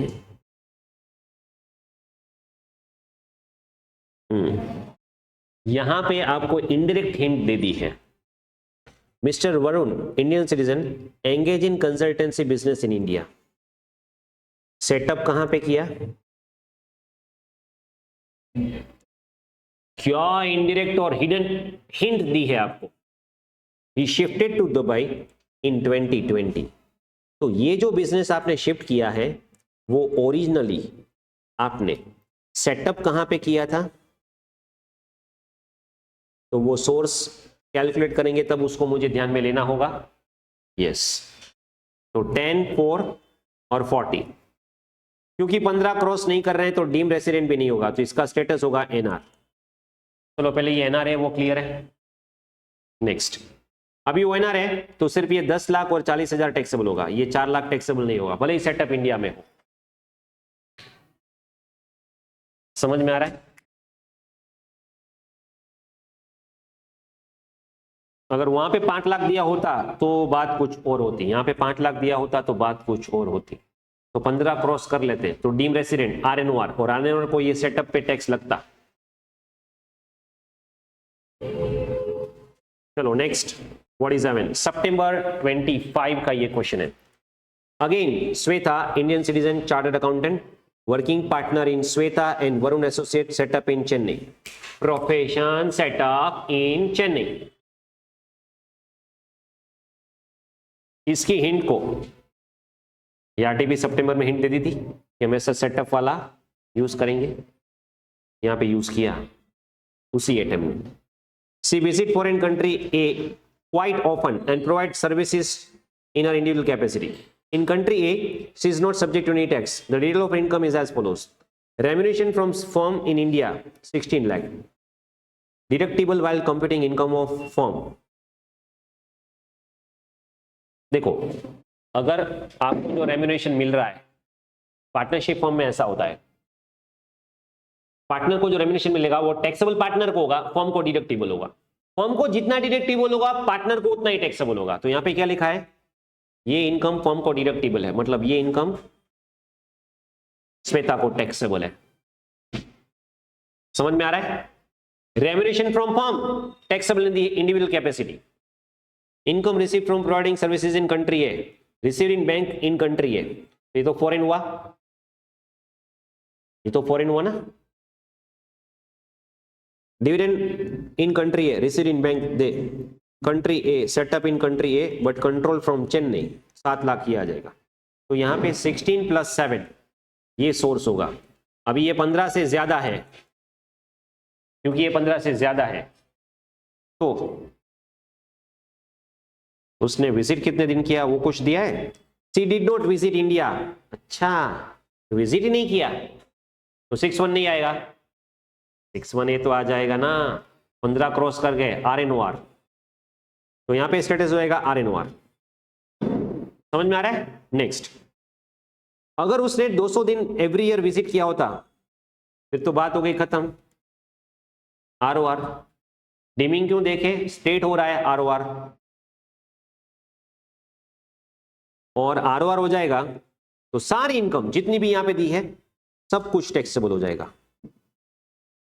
यहां पे आपको इनडायरेक्ट हिंट दे दी है। Mister Varun, Indian citizen, engage in consultancy business in India. Setup कहां पे किया? क्या इनडायरेक्ट और हिडन हिंट दी है आपको? ही शिफ्टेड टू दुबई इन 2020। तो ये जो बिजनेस आपने शिफ्ट किया है वो ओरिजिनली आपने सेटअप कहां पे किया था? तो वो सोर्स कैलकुलेट करेंगे तब उसको मुझे ध्यान में लेना होगा। यस, तो 10, 4 और 40, क्योंकि 15 क्रॉस नहीं कर रहे हैं तो डीम रेसिडेंट भी नहीं होगा, तो इसका स्टेटस होगा एनआर। चलो पहले ये एनआर है वो क्लियर है। नेक्स्ट, अभी वो एनआर है तो सिर्फ ये 10 लाख और 40,000 टैक्सेबल होगा, ये 4 लाख टैक्सेबल नहीं होगा, भले ही सेटअप इंडिया में हो। समझ में आ रहा है? अगर वहां पे 5 लाख दिया होता तो बात कुछ और होती, यहां पे 5 लाख दिया होता तो बात कुछ और होती। तो 15 क्रॉस कर लेते तो डीम रेसिडेंट आरएनओआर, और आरएनओआर को ये सेटअप पे टैक्स लगता। चलो नेक्स्ट, 47 सितंबर 25 का ये क्वेश्चन है। Again Shweta, Indian citizen, chartered accountant, working partner in Shweta and Varun associate, setup in Chennai. Profession setup in Chennai. इसकी हिंट को आरटीपी सितंबर में हिंट दे दी थी कि हम ऐसा सेटअप वाला यूज करेंगे, यहां पे यूज किया उसी एटम में। She visit foreign country a quite often and provide services in her individual capacity. In country A, she is not subject to any tax. The detail of income is as follows. Remuneration from firm in India 16 lakh. Deductible while computing income of firm. देखो, अगर आपको जो remuneration मिल रहा है partnership firm में, ऐसा होता है पार्टनर को जो रेम्यूनरेशन मिलेगा वो टैक्सेबल पार्टनर को होगा, फर्म को डिडक्टिबल होगा। फर्म को जितना डिडक्टिबल होगा पार्टनर को उतना ही टैक्सेबल होगा। तो यहां पे क्या लिखा है? ये इनकम फर्म को डिडक्टिबल है, मतलब ये इनकम श्वेता को टैक्सेबल है। समझ में आ रहा है? Remuneration from firm taxable in the individual capacity. Income receive from providing services in country A, receive in bank in country A. ये तो फॉरेन हुआ, ये तो फॉरेन हुआ ना। Dividend in country A, receive in bank the country A, setup in country A but control from Chennai, 7 lakh ही आ जाएगा। तो यहां पे 16 + 7 ये सोर्स होगा। अभी ये 15 से ज्यादा है, क्योंकि ये 15 से ज्यादा है तो उसने विजिट कितने दिन किया वो कुछ दिया है। सी डिड नॉट विजिट इंडिया। अच्छा, विजिट ही नहीं किया तो 61 नहीं आएगा। 61 ये तो आ जाएगा ना, 15 क्रॉस कर गए आरएनओआर, तो यहां पे स्टेटस होएगा आरएनओआर। समझ में आ रहा है? नेक्स्ट, अगर उसने 200 दिन एवरी ईयर विजिट किया होता फिर तो बात हो गई खत्म। आरओआर डिमिंग क्यों देखे, स्टेट हो रहा है आरओआर, और आरओआर हो जाएगा तो सारी इनकम जितनी भी यहां पे दी है सब कुछ टैक्सेबल हो जाएगा।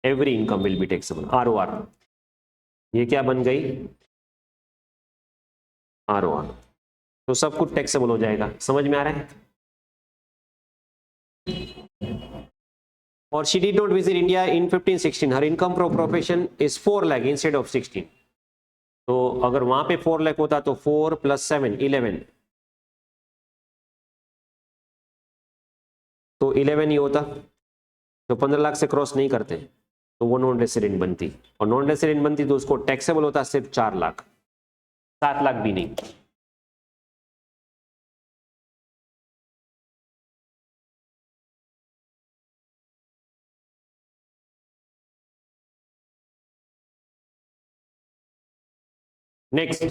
Every income will be taxable. ROR ये क्या बन गई? आरओआर, तो सब कुछ टैक्सेबल हो जाएगा। समझ में आ रहा है? और she did not visit India in 15-16, her income from profession is 4 lakh instead of 16। तो अगर वहां पे 4 लाख होता तो 4 + 7 11, तो 11 ही होता, तो 15 लाख से क्रॉस नहीं करते तो वो नॉन रेसिडेंट बनती, और नॉन रेसिडेंट बनती तो उसको टैक्सेबल होता सिर्फ 4 लाख। 7 लाख भी नहीं। Next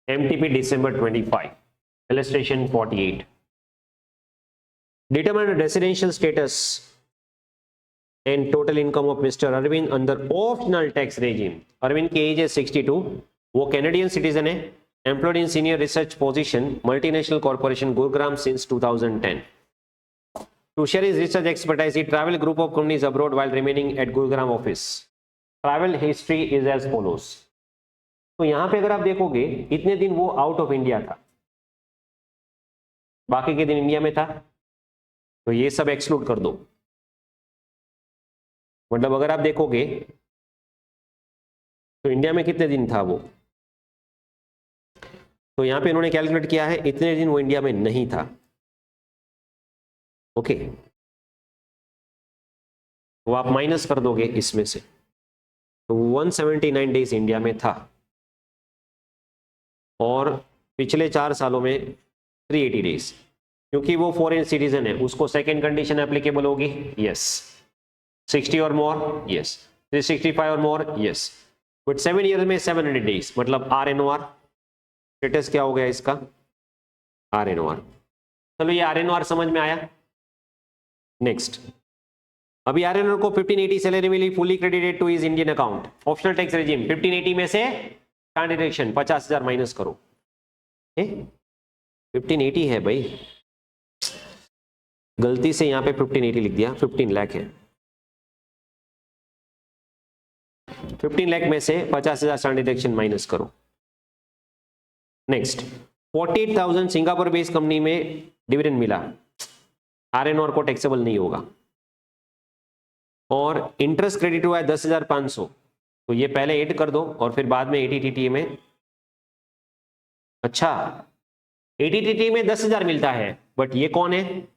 MTP December 25, illustration 48. Determine the residential status and total income of Mr. Arvind under optional tax regime. Arvind की एज है 62, वो कैनेडियन सिटीजन है, employed in senior research position, multinational corporation Gurugram since 2010. To share his research expertise, he traveled group of companies abroad while remaining at Gurugram office. Travel history is as follows. तो यहां पे अगर आप देखोगे इतने दिन वो आउट ऑफ इंडिया था, बाकी के दिन इंडिया में था, तो ये सब एक्सक्लूड कर दो। मतलब अगर आप देखोगे तो इंडिया में कितने दिन था वो, तो यहां पे इन्होंने कैलकुलेट किया है इतने दिन वो इंडिया में नहीं था। ओके, वो आप माइनस कर दोगे इसमें से, तो 179 डेज इंडिया में था और पिछले 4 सालों में 380 डेज। क्योंकि वो फॉरेन सिटीजन है उसको सेकेंड कंडीशन एप्लीकेबल होगी, यस। 60 और मोर, यस। 365 और मोर, यस। बट 7 ईयर में 700 डेज, मतलब RNOR स्टेटस क्या हो गया इसका, RNOR। चलो ये RNOR समझ में आया। नेक्स्ट, अभी RNOR को 1580 सैलरी मिली, fully credited to his Indian account, optional tax regime. 1580 में से डिडक्शन 50,000 माइनस करो। 1580 है भाई, गलती से यहां पे 1580 लिख दिया, 15 लाख है। 15 लाख में से 50,000 डिडक्शन माइनस करो। नेक्स्ट, 48,000 सिंगापुर बेस्ड कंपनी में डिविडेंड मिला, RNOR को टैक्सेबल नहीं होगा। और इंटरेस्ट क्रेडिट हुआ है 10,500, तो ये पहले ऐड कर दो और फिर बाद में 80TTA में। अच्छा, 80TTA में 10,000 मिलता है, बट ये कौन है,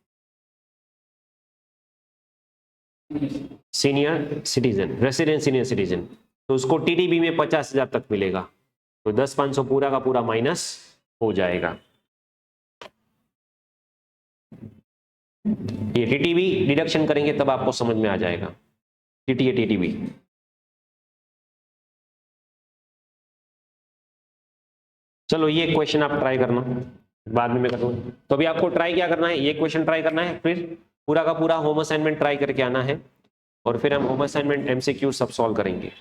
senior citizen, resident senior citizen, तो उसको TDB में 50,000 तक मिलेगा, तो 10,500 पूरा का पूरा माइनस हो जाएगा। ये TTB डिडक्शन करेंगे तब आपको समझ में आ जाएगा, TTA TTB। चलो ये क्वेश्चन आप ट्राई करना, बाद में मैं करूँगा। तो अभी आपको ट्राई क्या करना है, ये क्वेश्चन ट्राई करना है, फिर पूरा का पूरा होम असाइनमेंट ट्राई करके आना है, और फिर हम होम असाइनमेंट MCQ सब सॉल्व करेंगे।